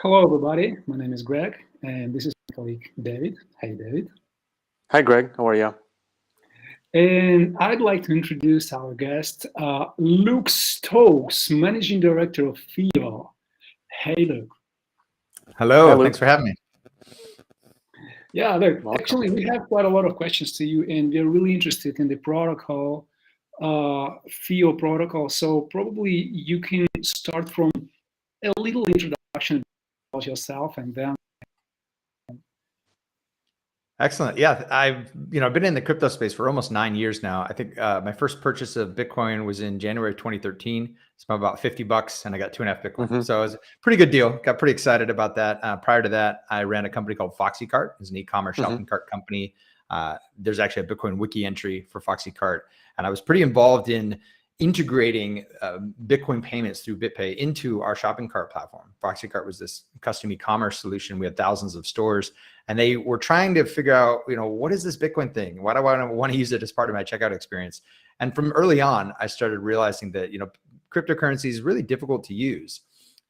Hello, everybody. My name is Greg, and this is my colleague David. Hey, David. Hi, Greg. How are you? And I'd like to introduce our guest, Luke Stokes, Managing Director of FIO. Hey, Luke. Hello. Hi, Luke. Thanks for having me. Yeah, look, Welcome. actually, we have quite a lot of questions to you, and we're really interested in the protocol, FIO protocol. So probably you can start from a little introduction about yourself, and then. Excellent. Yeah, I've been in the crypto space for almost 9 years now. I think my first purchase of Bitcoin was in January 2013. It's about $50, and I got 2.5 Bitcoin. So it was a pretty good deal. Got pretty excited about that. Prior to that, I ran a company called FoxyCart. It's an e-commerce shopping cart company. There's actually a Bitcoin wiki entry for FoxyCart, and I was pretty involved in integrating Bitcoin payments through BitPay into our shopping cart platform. FoxyCart was this custom e-commerce solution. We had thousands of stores, and they were trying to figure out, what is this Bitcoin thing? Why do I want to use it as part of my checkout experience? And from early on, I started realizing that, cryptocurrency is really difficult to use.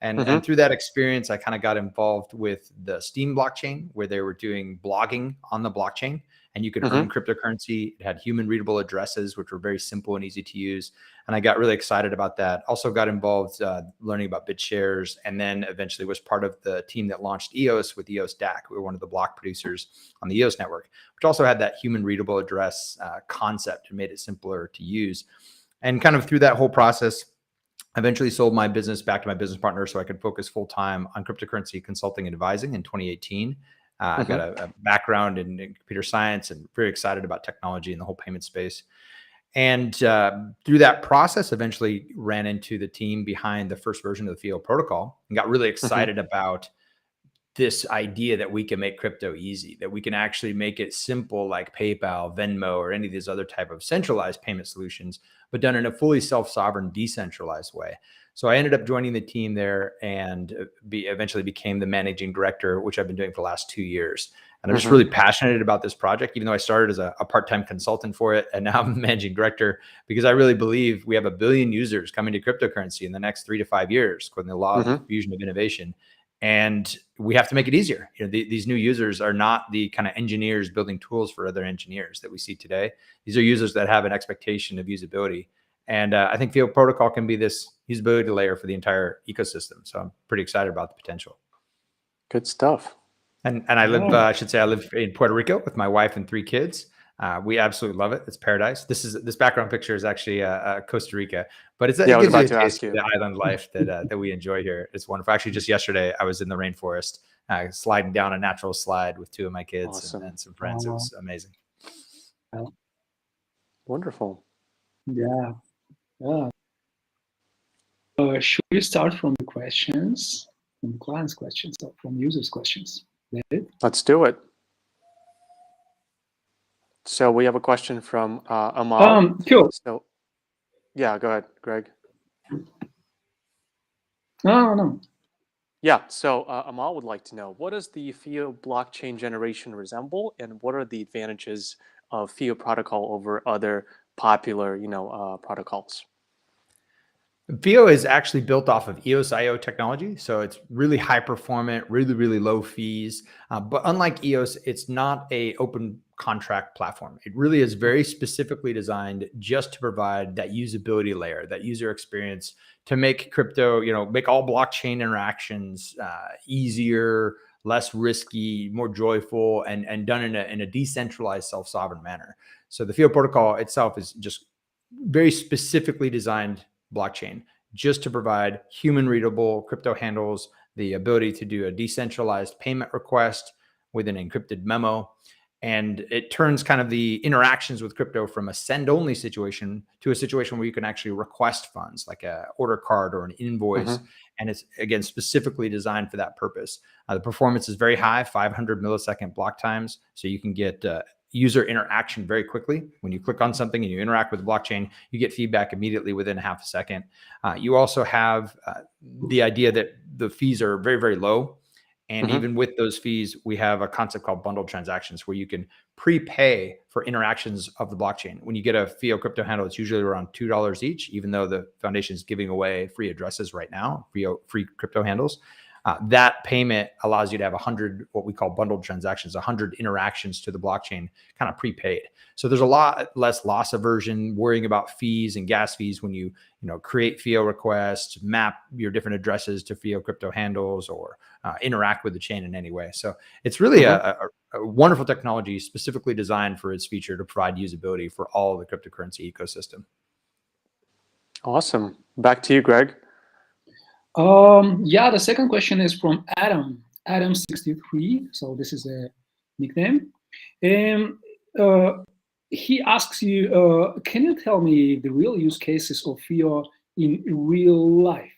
And through that experience, I kind of got involved with the Steam blockchain, where they were doing blogging on the blockchain, and you could earn cryptocurrency. It had human readable addresses, which were very simple and easy to use. And I got really excited about that. Also got involved learning about BitShares, and then eventually was part of the team that launched EOS with EOS DAC. We were one of the block producers on the EOS network, which also had that human readable address concept and made it simpler to use. And kind of through that whole process, I eventually sold my business back to my business partner so I could focus full time on cryptocurrency consulting and advising in 2018. I've got a background in computer science and very excited about technology and the whole payment space. And through that process, eventually ran into the team behind the first version of the FIO Protocol and got really excited about this idea that we can make crypto easy, that we can actually make it simple like PayPal, Venmo, or any of these other type of centralized payment solutions, but done in a fully self-sovereign, decentralized way. So I ended up joining the team there and eventually became the managing director, which I've been doing for the last 2 years. And I'm just really passionate about this project, even though I started as a part-time consultant for it. And now I'm managing director because I really believe we have 1 billion users coming to cryptocurrency in the next 3 to 5 years, according to the law of diffusion of innovation. And we have to make it easier. These new users are not the kind of engineers building tools for other engineers that we see today. These are users that have an expectation of usability. And I think FIO Protocol can be this usability layer for the entire ecosystem. So I'm pretty excited about the potential. Good stuff. And I live, I should say, I live in Puerto Rico with my wife and 3 kids. We absolutely love it. It's paradise. This background picture is actually Costa Rica, but it gives you a taste of the island life that we enjoy here. It's wonderful. Actually, just yesterday I was in the rainforest, sliding down a natural slide with 2 of my kids and some friends. It was amazing. Wonderful. Yeah. Should we start from the questions, from clients' questions, or from users' questions? David? Let's do it. So we have a question from Amal. Cool. So, yeah, go ahead, Greg. No. Yeah, so Amal would like to know, what does the FIO blockchain generation resemble, and what are the advantages of FIO protocol over other popular, protocols? FIO is actually built off of EOS.io technology. So it's really high performant, really, really low fees. But unlike EOS, it's not an open contract platform. It really is very specifically designed just to provide that usability layer, that user experience to make crypto, make all blockchain interactions easier, less risky, more joyful, and done in a decentralized, self-sovereign manner. So the FIO protocol itself is just very specifically designed blockchain just to provide human readable crypto handles, the ability to do a decentralized payment request with an encrypted memo. And it turns kind of the interactions with crypto from a send only situation to a situation where you can actually request funds like a order card or an invoice. And it's, again, specifically designed for that purpose. The performance is very high, 500 millisecond block times. So you can get user interaction very quickly. When you click on something and you interact with the blockchain, you get feedback immediately within half a second. You also have the idea that the fees are very, very low. And even with those fees, we have a concept called bundled transactions where you can prepay for interactions of the blockchain. When you get a FIO crypto handle, it's usually around $2 each, even though the foundation is giving away free addresses right now, free crypto handles. that payment allows you to have 100 what we call bundled transactions, 100 interactions to the blockchain, kind of prepaid. So there's a lot less loss aversion, worrying about fees and gas fees when you create FIO requests, map your different addresses to FIO crypto handles, or interact with the chain in any way. So it's really a wonderful technology specifically designed for its feature to provide usability for all of the cryptocurrency ecosystem. Awesome. Back to you, Greg. Yeah, the second question is from Adam63. So this is a nickname. And he asks you, can you tell me the real use cases of FIO in real life?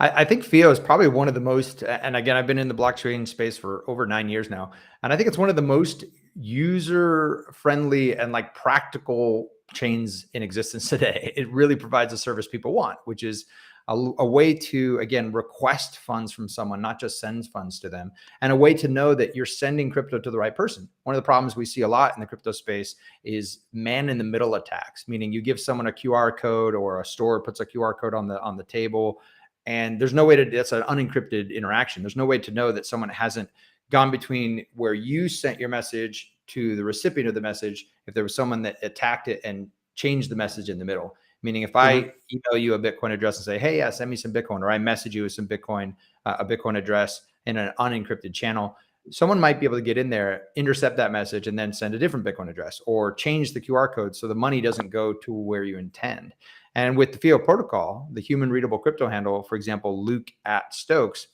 I think FIO is probably one of the most, and again, I've been in the blockchain space for over 9 years now, and I think it's one of the most user-friendly and like practical chains in existence today. It really provides a service people want, which is a way to, again, request funds from someone, not just send funds to them, and a way to know that you're sending crypto to the right person. One of the problems we see a lot in the crypto space is man-in-the-middle attacks, meaning you give someone a QR code, or a store puts a QR code on the table, and there's no way to, that's an unencrypted interaction. There's no way to know that someone hasn't gone between where you sent your message to the recipient of the message, if there was someone that attacked it and changed the message in the middle. Meaning if I email you a Bitcoin address and say, hey, yeah, send me some Bitcoin, or I message you with some Bitcoin, a Bitcoin address in an unencrypted channel, someone might be able to get in there, intercept that message, and then send a different Bitcoin address, or change the QR code so the money doesn't go to where you intend. And with the FIO protocol, the human readable crypto handle, for example, Luke at Stokes,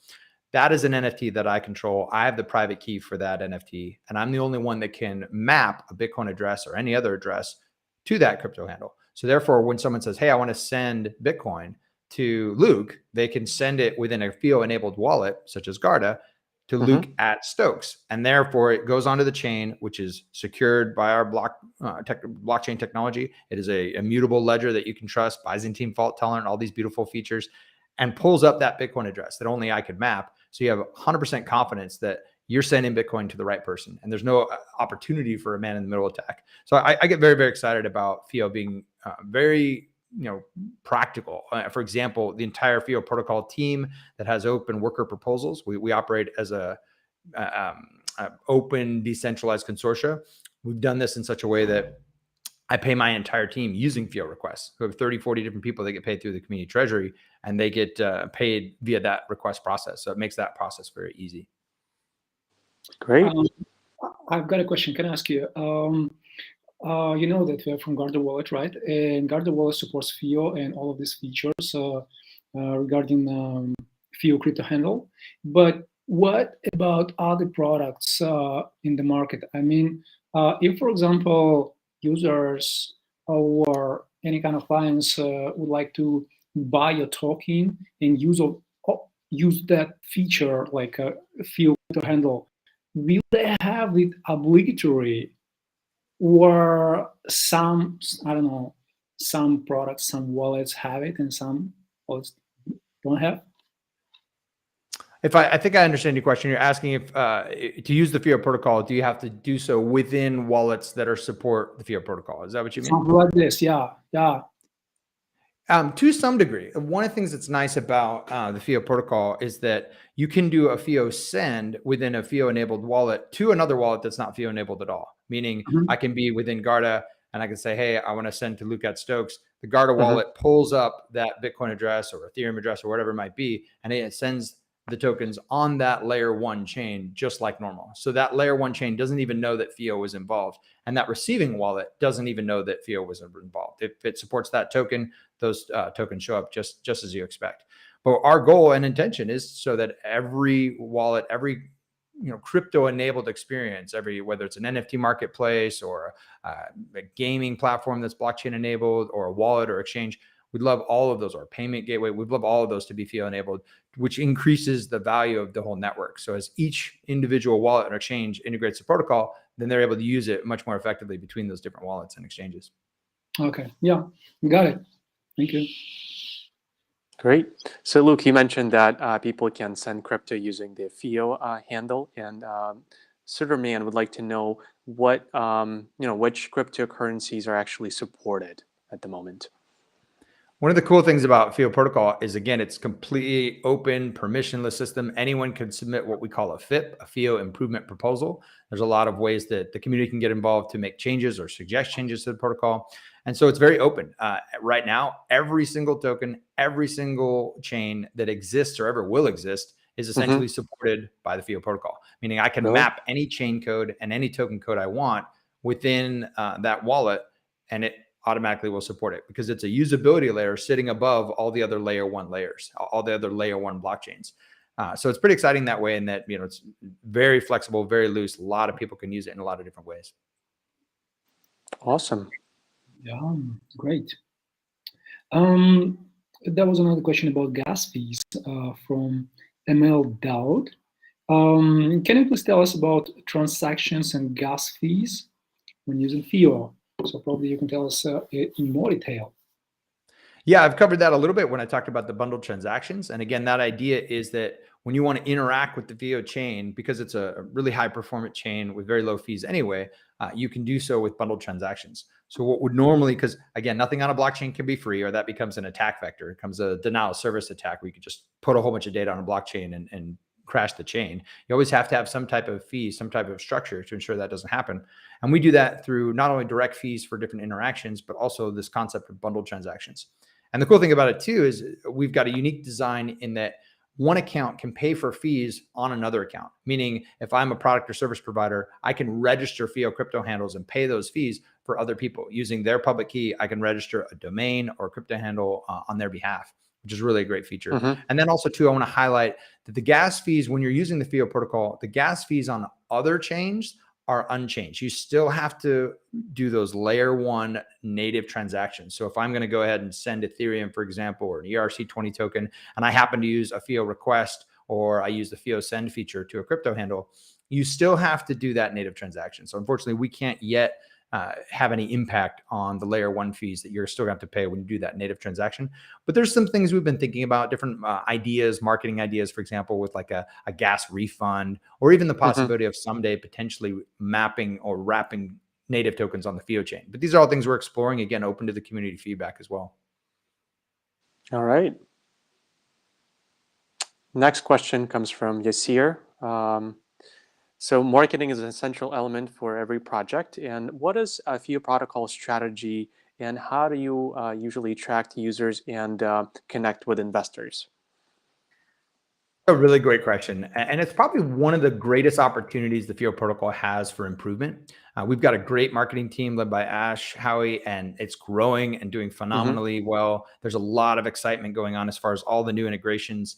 that is an NFT that I control. I have the private key for that NFT, and I'm the only one that can map a Bitcoin address or any other address to that crypto handle. So therefore, when someone says, hey, I want to send Bitcoin to Luke, they can send it within a FIO-enabled wallet, such as Guarda, to Luke at Stokes. And therefore, it goes onto the chain, which is secured by our blockchain technology. It is a immutable ledger that you can trust, Byzantine fault tolerant, all these beautiful features, and pulls up that Bitcoin address that only I could map. So you have 100% confidence that you're sending Bitcoin to the right person, and there's no opportunity for a man-in-the-middle attack. So I get very, very excited about FIO being very practical. For example, the entire FIO protocol team that has open worker proposals, we operate as a open decentralized consortia. We've done this in such a way that I pay my entire team using FIO requests. We have 30, 40 different people that get paid through the community treasury, and they get paid via that request process. So it makes that process very easy. Great. I've got a question. Can I ask you? You know that we are from Guarda Wallet, right? And Guarda Wallet supports FIO and all of these features regarding FIO Crypto Handle. But what about other products in the market? I mean, if, for example, users or any kind of clients would like to buy a token and use that feature like a FIO Crypto Handle, will they have it obligatory? Or some, I don't know, some products, some wallets have it and some wallets don't have? I think I understand your question. You're asking if to use the FIO protocol, do you have to do so within wallets that are support the FIO protocol? Is that what you mean? Something like this, yeah. To some degree. One of the things that's nice about the FIO protocol is that you can do a FIO send within a FIO-enabled wallet to another wallet that's not FIO-enabled at all. Meaning I can be within Guarda and I can say, hey, I want to send to Luke at Stokes. The Guarda wallet pulls up that Bitcoin address or Ethereum address or whatever it might be, and it sends the tokens on that layer 1 chain just like normal. So that layer 1 chain doesn't even know that FIO was involved, and that receiving wallet doesn't even know that FIO was involved. If it supports that token, those tokens show up just as you expect. But our goal and intention is so that every wallet, every crypto-enabled experience, whether it's an NFT marketplace or a gaming platform that's blockchain-enabled or a wallet or exchange, we'd love all of those, or payment gateway, we'd love all of those to be FIO-enabled, which increases the value of the whole network. So as each individual wallet or exchange integrates the protocol, then they're able to use it much more effectively between those different wallets and exchanges. Okay, yeah, got it. Thank you. Great. So Luke, you mentioned that people can send crypto using the FIO handle, and Silverman would like to know what which cryptocurrencies are actually supported at the moment. One of the cool things about FIO Protocol is, again, it's completely open, permissionless system. Anyone can submit what we call a FIP, a FIO improvement proposal. There's a lot of ways that the community can get involved to make changes or suggest changes to the protocol. And so it's very open. Right now, every single token, every single chain that exists or ever will exist is essentially supported by the FIO protocol, meaning I can map any chain code and any token code I want within that wallet, and it automatically will support it because it's a usability layer sitting above all the other layer one layers, all the other layer one blockchains. So it's pretty exciting that way, in that, it's very flexible, very loose. A lot of people can use it in a lot of different ways. Awesome. Yeah, great. There was another question about gas fees from ML Dowd. Can you please tell us about transactions and gas fees when using FIO? So probably you can tell us in more detail. Yeah, I've covered that a little bit when I talked about the bundled transactions. And again, that idea is that when you want to interact with the FIO chain, because it's a really high performance chain with very low fees anyway, you can do so with bundled transactions. So what would normally, because again, nothing on a blockchain can be free, or that becomes an attack vector. It becomes a denial of service attack where you could just put a whole bunch of data on a blockchain and crash the chain. You always have to have some type of fee, some type of structure to ensure that doesn't happen. And we do that through not only direct fees for different interactions, but also this concept of bundled transactions. And the cool thing about it too is we've got a unique design in that one account can pay for fees on another account. Meaning if I'm a product or service provider, I can register FIO crypto handles and pay those fees for other people. Using their public key, I can register a domain or a crypto handle on their behalf, which is really a great feature. And then also too, I want to highlight that the gas fees, when you're using the FIO protocol, the gas fees on other chains are unchanged. You still have to do those layer one native transactions. So if I'm going to go ahead and send Ethereum, for example, or an ERC20 token, and I happen to use a FIO request, or I use the FIO send feature to a crypto handle, you still have to do that native transaction. So unfortunately, we can't yet have any impact on the layer one fees that you're still going to have to pay when you do that native transaction. But there's some things we've been thinking about, different ideas, marketing ideas, for example, with like a gas refund, or even the possibility of someday potentially mapping or wrapping native tokens on the FIO chain. But these are all things we're exploring, again, open to the community feedback as well. All right. Next question comes from Yasir. So marketing is an essential element for every project. And what is a FIO protocol strategy, and how do you usually attract users and connect with investors? A really great question. And it's probably one of the greatest opportunities the FIO protocol has for improvement. We've got a great marketing team led by Ash, Howie, and it's growing and doing phenomenally well. There's a lot of excitement going on as far as all the new integrations.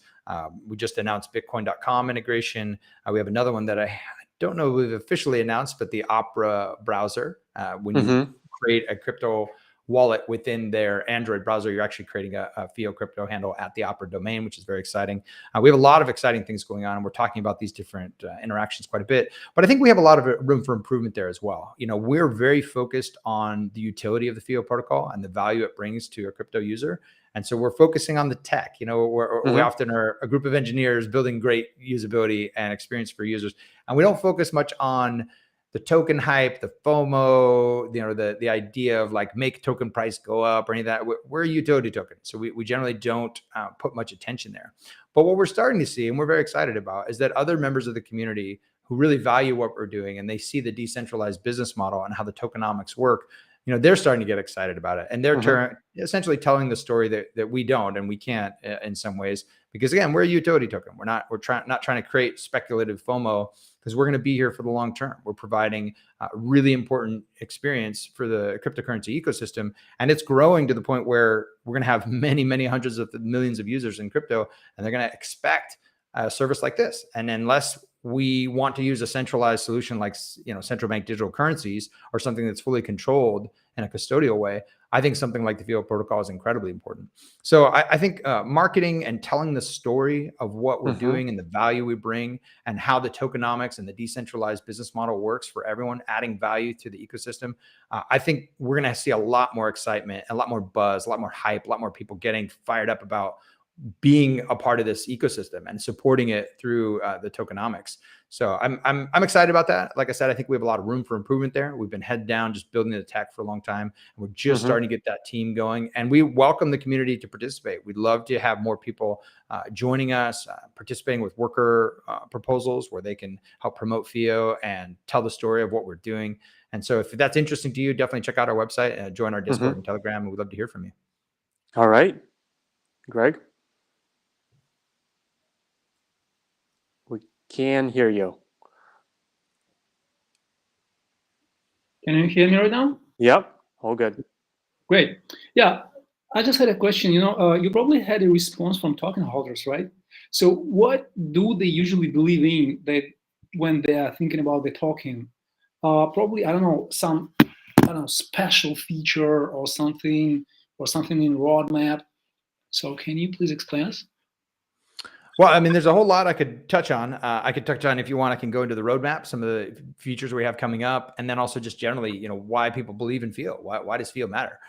We just announced Bitcoin.com integration. We have another one that I don't know if we've officially announced, but the Opera browser. When you create a crypto wallet within their Android browser, you're actually creating a FIO crypto handle at the Opera domain, which is very exciting. We have a lot of exciting things going on, and we're talking about these different interactions quite a bit. But I think we have a lot of room for improvement there as well. We're very focused on the utility of the FIO protocol and the value it brings to a crypto user. And so we're focusing on the tech. We often are a group of engineers building great usability and experience for users. And we don't focus much on the token hype, the FOMO, the idea of like make token price go up or any of that. We're a utility token. So we generally don't put much attention there. But what we're starting to see, and we're very excited about, is that other members of the community who really value what we're doing and they see the decentralized business model and how the tokenomics work, they're starting to get excited about it. And they're essentially telling the story that we don't and we can't in some ways, because again, we're a utility token. We're not trying to create speculative FOMO, because we're going to be here for the long term. We're providing a really important experience for the cryptocurrency ecosystem. And it's growing to the point where we're going to have many, many hundreds of millions of users in crypto, and they're going to expect a service like this. And unless we want to use a centralized solution like central bank digital currencies or something that's fully controlled in a custodial way, I think something like the FIO protocol is incredibly important. So I think marketing and telling the story of what we're doing and the value we bring and how the tokenomics and the decentralized business model works for everyone, adding value to the ecosystem, I think we're going to see a lot more excitement, a lot more buzz, a lot more hype, a lot more people getting fired up about being a part of this ecosystem and supporting it through the tokenomics. So I'm excited about that. Like I said, I think we have a lot of room for improvement there. We've been head down just building the tech for a long time, and we're just starting to get that team going. And we welcome the community to participate. We'd love to have more people joining us, participating with worker proposals where they can help promote FIO and tell the story of what we're doing. And so if that's interesting to you, definitely check out our website and join our Discord and Telegram. And we'd love to hear from you. All right, Greg. We can hear you. Can you hear me right now? Yep, all good. Great. Yeah, I just had a question. You probably had a response from token holders, right? So what do they usually believe in that when they are thinking about the token? Probably, I don't know, some special feature or something in roadmap. So can you please explain us? Well, I mean, there's a whole lot I could touch on. I could touch on, if you want, I can go into the roadmap, some of the features we have coming up, and then also just generally, why people believe in FIO. Why does FIO matter?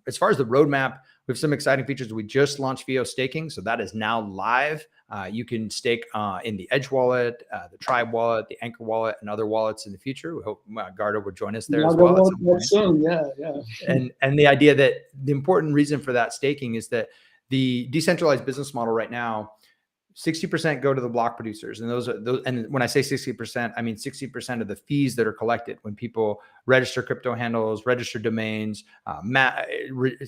As far as the roadmap, we have some exciting features. We just launched FIO staking, so that is now live. You can stake in the Edge wallet, the Tribe wallet, the Anchor wallet, and other wallets in the future. We hope Guarda will join us there as well. Soon. Yeah. And the idea that the important reason for that staking is that the decentralized business model right now, 60% go to the block producers. And and when I say 60%, I mean 60% of the fees that are collected when people register crypto handles, register domains,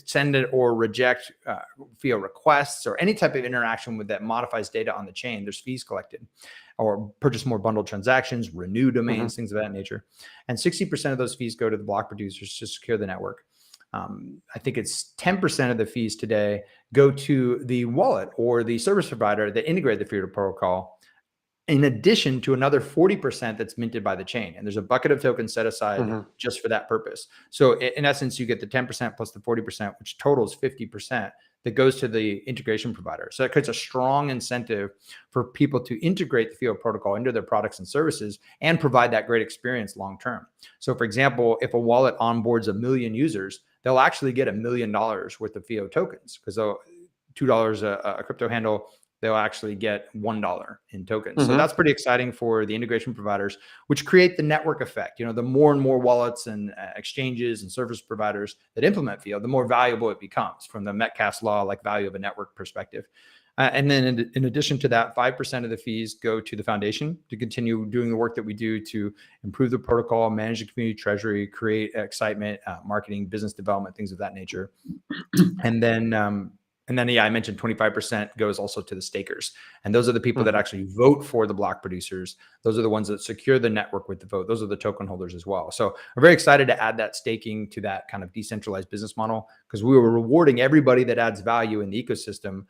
send it or reject FIO requests, or any type of interaction with that modifies data on the chain. There's fees collected, or purchase more bundled transactions, renew domains, things of that nature. And 60% of those fees go to the block producers to secure the network. I think it's 10% of the fees today go to the wallet or the service provider that integrate the FIO protocol, in addition to another 40% that's minted by the chain. And there's a bucket of tokens set aside just for that purpose. So in essence, you get the 10% plus the 40%, which totals 50%, that goes to the integration provider. So that creates a strong incentive for people to integrate the FIO protocol into their products and services and provide that great experience long term. So for example, if a wallet onboards 1 million users, they'll actually get $1 million worth of FIO tokens, because $2 a crypto handle, they'll actually get $1 in tokens. So that's pretty exciting for the integration providers, which create the network effect. The more and more wallets and exchanges and service providers that implement FIO, the more valuable it becomes from the Metcalfe's law, like value of a network perspective. And then in addition to that, 5% of the fees go to the foundation to continue doing the work that we do to improve the protocol, manage the community treasury, create excitement, marketing, business development, things of that nature. And then, yeah, I mentioned 25% goes also to the stakers. And those are the people that actually vote for the block producers. Those are the ones that secure the network with the vote. Those are the token holders as well. So we're very excited to add that staking to that kind of decentralized business model, because we were rewarding everybody that adds value in the ecosystem,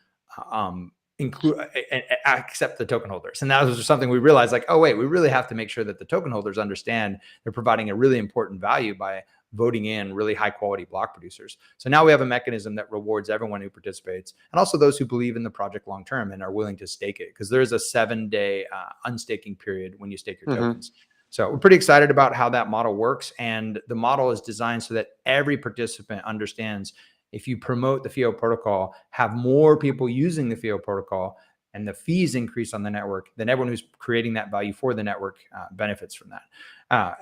include and accept the token holders. And that was something we realized, like, oh wait, we really have to make sure that the token holders understand they're providing a really important value by voting in really high quality block producers. So now we have a mechanism that rewards everyone who participates, and also those who believe in the project long term and are willing to stake it, because there is a 7-day unstaking period when you stake your tokens. So we're pretty excited about how that model works. And the model is designed so that every participant understands, if you promote the FIO protocol, have more people using the FIO protocol, and the fees increase on the network, then everyone who's creating that value for the network benefits from that.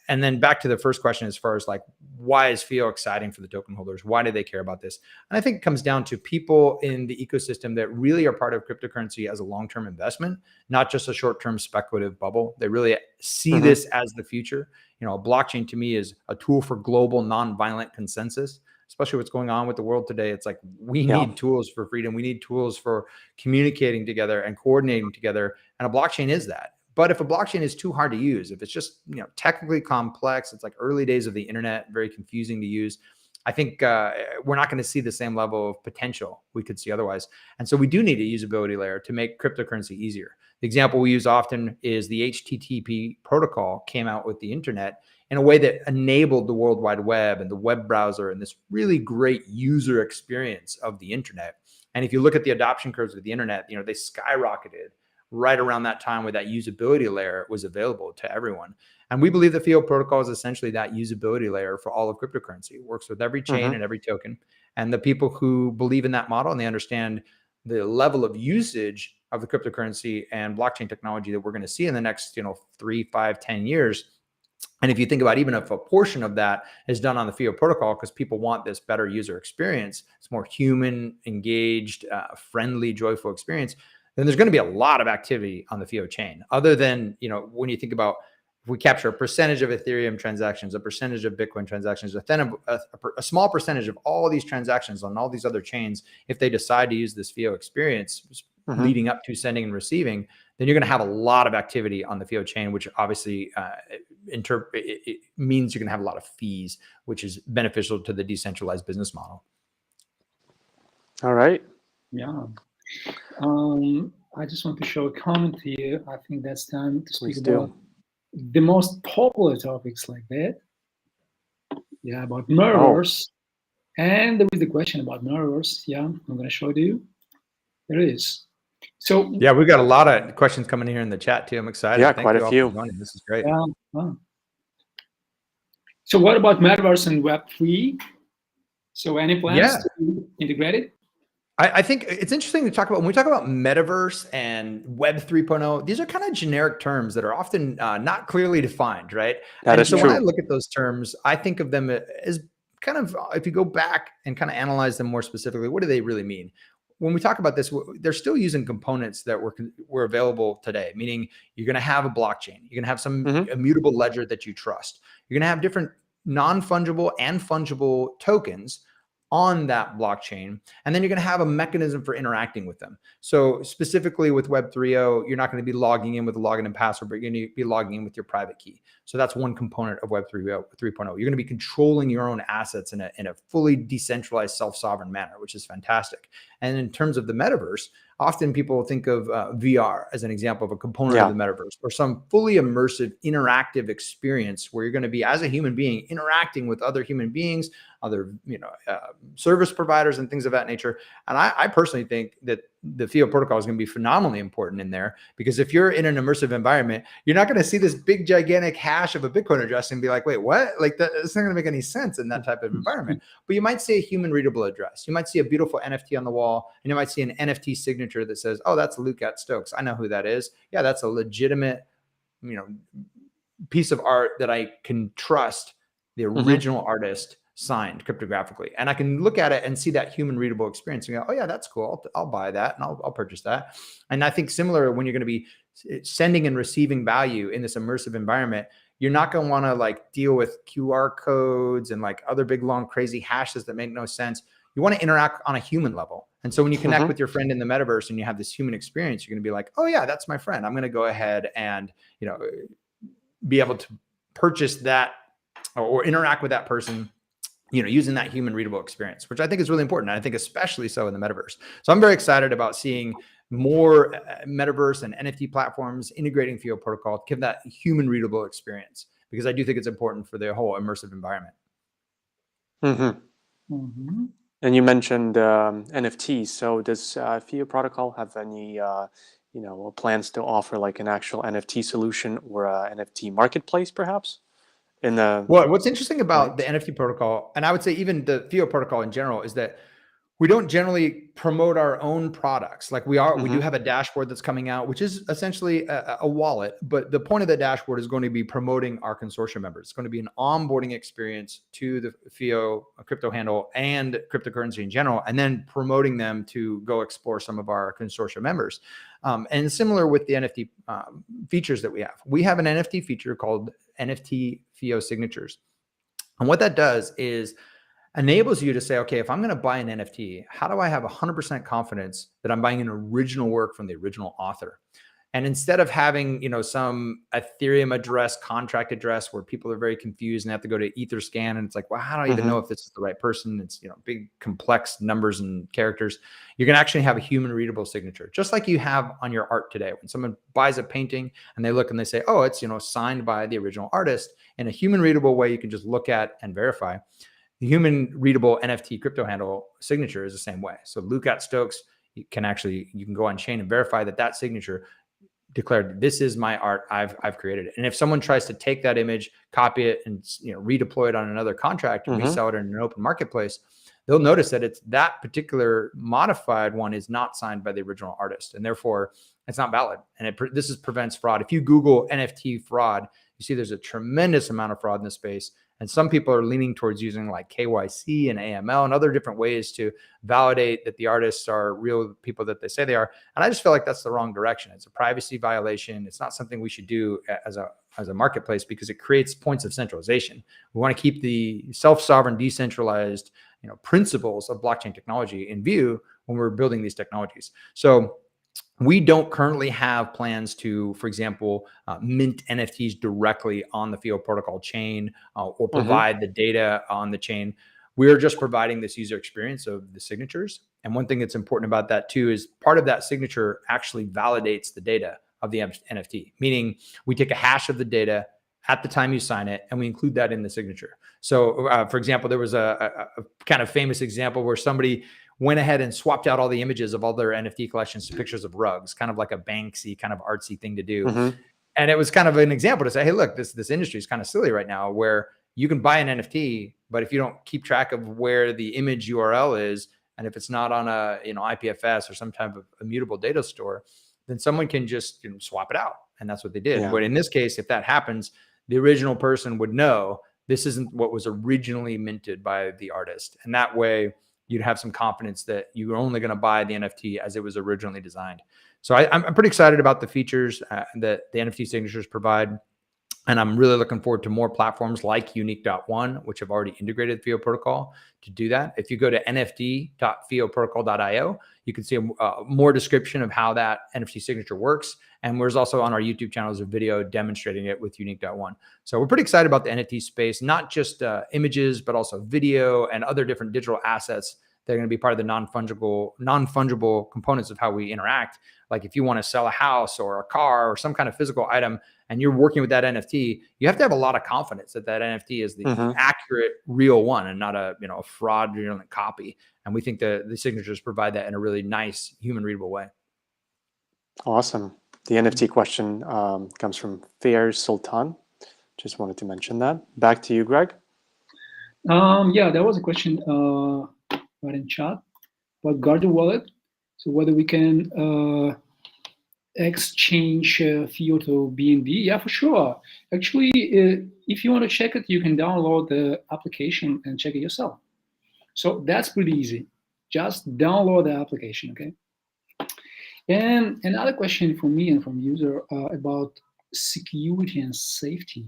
And then back to the first question, as far as like, why is FIO exciting for the token holders? Why do they care about this? And I think it comes down to people in the ecosystem that really are part of cryptocurrency as a long-term investment, not just a short-term speculative bubble. They really see this as the future. A blockchain to me is a tool for global nonviolent consensus. Especially what's going on with the world today. It's like, we need tools for freedom. We need tools for communicating together and coordinating together. And a blockchain is that. But if a blockchain is too hard to use, if it's just technically complex, it's like early days of the internet, very confusing to use, I think we're not going to see the same level of potential we could see otherwise. And so we do need a usability layer to make cryptocurrency easier. The example we use often is the HTTP protocol came out with the internet in a way that enabled the World Wide Web and the web browser and this really great user experience of the internet. And if you look at the adoption curves of the internet, they skyrocketed right around that time where that usability layer was available to everyone. And we believe the FIO protocol is essentially that usability layer for all of cryptocurrency. It works with every chain and every token. And the people who believe in that model and they understand the level of usage of the cryptocurrency and blockchain technology that we're going to see in the next, 3, 5, 10 years. And if you think about even if a portion of that is done on the FIO protocol, because people want this better user experience, it's more human, engaged, friendly, joyful experience, then there's going to be a lot of activity on the FIO chain. Other than, when you think about, if we capture a percentage of Ethereum transactions, a percentage of Bitcoin transactions, then a small percentage of all these transactions on all these other chains, if they decide to use this FIO experience leading up to sending and receiving, then you're going to have a lot of activity on the FIO chain, which obviously it means you're going to have a lot of fees, which is beneficial to the decentralized business model. All right. Yeah. I just want to show a comment here. I think that's time to speak about the most popular topics like that. Yeah, about Metaverse. And there is the question about Metaverse. Yeah, I'm going to show it to you. There it is. So yeah, we've got a lot of questions coming here in the chat too. I'm excited. Yeah, Thank quite you a all few. for joining. This is great. So what about Metaverse and Web3? So any plans to integrate it? I think it's interesting to talk about, when we talk about Metaverse and Web 3.0, these are kind of generic terms that are often not clearly defined, right? That is so true. when I look at those terms, I think of them as kind of, if you go back and kind of analyze them more specifically, what do they really mean? When we talk about this, they're still using components that were available today, meaning you're going to have a blockchain. You're going to have some immutable ledger that you trust. You're going to have different non-fungible and fungible tokens on that blockchain. And then you're going to have a mechanism for interacting with them. So specifically with Web 3.0, you're not going to be logging in with a login and password, but you're going to be logging in with your private key. So that's one component of Web 3.0. You're going to be controlling your own assets in a fully decentralized, self-sovereign manner, which is fantastic. And in terms of the metaverse, often people think of VR as an example of a component of the metaverse, or some fully immersive, interactive experience where you're going to be, as a human being, interacting with other human beings, other service providers and things of that nature. And I personally think that the FIO protocol is going to be phenomenally important in there, because if you're in an immersive environment, you're not going to see this big gigantic hash of a Bitcoin address and be like, wait, what? Like it's not going to make any sense in that type of environment. But you might see a human readable address. You might see a beautiful NFT on the wall, and you might see an NFT signature that says, oh, that's Luke at Stokes. I know who that is. Yeah, that's a legitimate, piece of art that I can trust the original artist signed cryptographically. And I can look at it and see that human readable experience and go, oh yeah, that's cool. I'll buy that and I'll purchase that. And I think similar, when you're going to be sending and receiving value in this immersive environment, you're not going to want to like deal with QR codes and like other big, long, crazy hashes that make no sense. You want to interact on a human level. And so when you connect with your friend in the metaverse and you have this human experience, you're going to be like, oh yeah, that's my friend. I'm going to go ahead and, be able to purchase that or interact with that person, using that human readable experience, which I think is really important. And I think especially so in the metaverse. So I'm very excited about seeing more metaverse and NFT platforms integrating FIO protocol to give that human readable experience, because I do think it's important for the whole immersive environment. And you mentioned NFTs. So does FIO protocol have any plans to offer like an actual NFT solution or a NFT marketplace, perhaps? Well, what's interesting about the NFT protocol, and I would say even the FIO protocol in general, is that we don't generally promote our own products. Like we do have a dashboard that's coming out, which is essentially a wallet. But the point of the dashboard is going to be promoting our consortium members. It's going to be an onboarding experience to the FIO crypto handle and cryptocurrency in general, and then promoting them to go explore some of our consortium members. And similar with the NFT features that we have. We have an NFT feature called NFT FIO signatures. And what that does is enables you to say, okay, if I'm going to buy an NFT, how do I have 100% confidence that I'm buying an original work from the original author? And instead of having, some Ethereum address, contract address where people are very confused and have to go to Etherscan, and it's like, well, how do I even know if this is the right person? It's, big complex numbers and characters. You're going to actually have a human readable signature, just like you have on your art today. When someone buys a painting and they look and they say, oh, it's, signed by the original artist, in a human readable way you can just look at and verify. The human readable NFT crypto handle signature is the same way. So Luke at Stokes, you can go on chain and verify that signature declared, this is my art, I've created it. And if someone tries to take that image, copy it, and redeploy it on another contract and resell it in an open marketplace, they'll notice that it's that particular modified one is not signed by the original artist, and therefore it's not valid. And this prevents fraud. If you Google NFT fraud, you see there's a tremendous amount of fraud in this space. And some people are leaning towards using like KYC and AML and other different ways to validate that the artists are real people that they say they are. And I just feel like that's the wrong direction. It's a privacy violation. It's not something we should do as a marketplace, because it creates points of centralization. We want to keep the self-sovereign, decentralized, principles of blockchain technology in view when we're building these technologies. So we don't currently have plans to, for example, mint NFTs directly on the FIO Protocol chain or provide the data on the chain. We're just providing this user experience of the signatures. And one thing that's important about that too is part of that signature actually validates the data of the NFT, meaning we take a hash of the data at the time you sign it, and we include that in the signature. So for example, there was a kind of famous example where somebody went ahead and swapped out all the images of all their NFT collections to pictures of rugs, kind of like a Banksy kind of artsy thing to do. And it was kind of an example to say, hey, look, this industry is kind of silly right now, where you can buy an NFT, but if you don't keep track of where the image URL is, and if it's not on a IPFS or some type of immutable data store, then someone can just swap it out. And that's what they did. But in this case, if that happens, the original person would know this isn't what was originally minted by the artist. And that way you'd have some confidence that you're only going to buy the NFT as it was originally designed. So I'm pretty excited about the features that the NFT signatures provide. And I'm really looking forward to more platforms like Unique.one, which have already integrated FIO Protocol to do that. If you go to nft.fioprotocol.io, you can see more description of how that NFT signature works. And there's also on our YouTube channel is a video demonstrating it with Unique.one. So we're pretty excited about the NFT space, not just images, but also video and other different digital assets that are going to be part of the non-fungible components of how we interact. Like if you want to sell a house or a car or some kind of physical item, and you're working with that NFT, you have to have a lot of confidence that that NFT is the accurate, real one, and not a fraudulent copy. And we think the signatures provide that in a really nice, human readable way. Awesome. The NFT question comes from Fair Sultan. Just wanted to mention that. Back to you, Greg. Yeah, there was a question right in chat about Guarda wallet. So whether we can exchange FIO to BNB. Yeah, for sure. Actually, if you want to check it, you can download the application and check it yourself. So that's pretty easy. Just download the application, okay? And another question from me and from user about security and safety.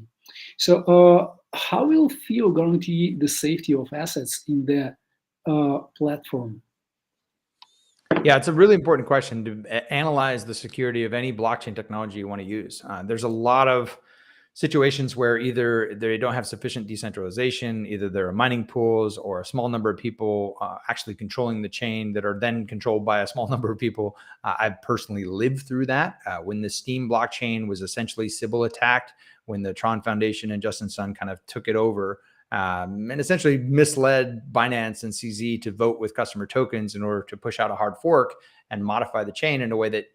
So how will FIO guarantee the safety of assets in the platform? Yeah, it's a really important question to analyze the security of any blockchain technology you want to use. There's a lot of situations where either they don't have sufficient decentralization, either there are mining pools or a small number of people actually controlling the chain that are then controlled by a small number of people. I've personally lived through that. When the Steam blockchain was essentially Sybil attacked, when the Tron Foundation and Justin Sun kind of took it over, and essentially misled Binance and CZ to vote with customer tokens in order to push out a hard fork and modify the chain in a way that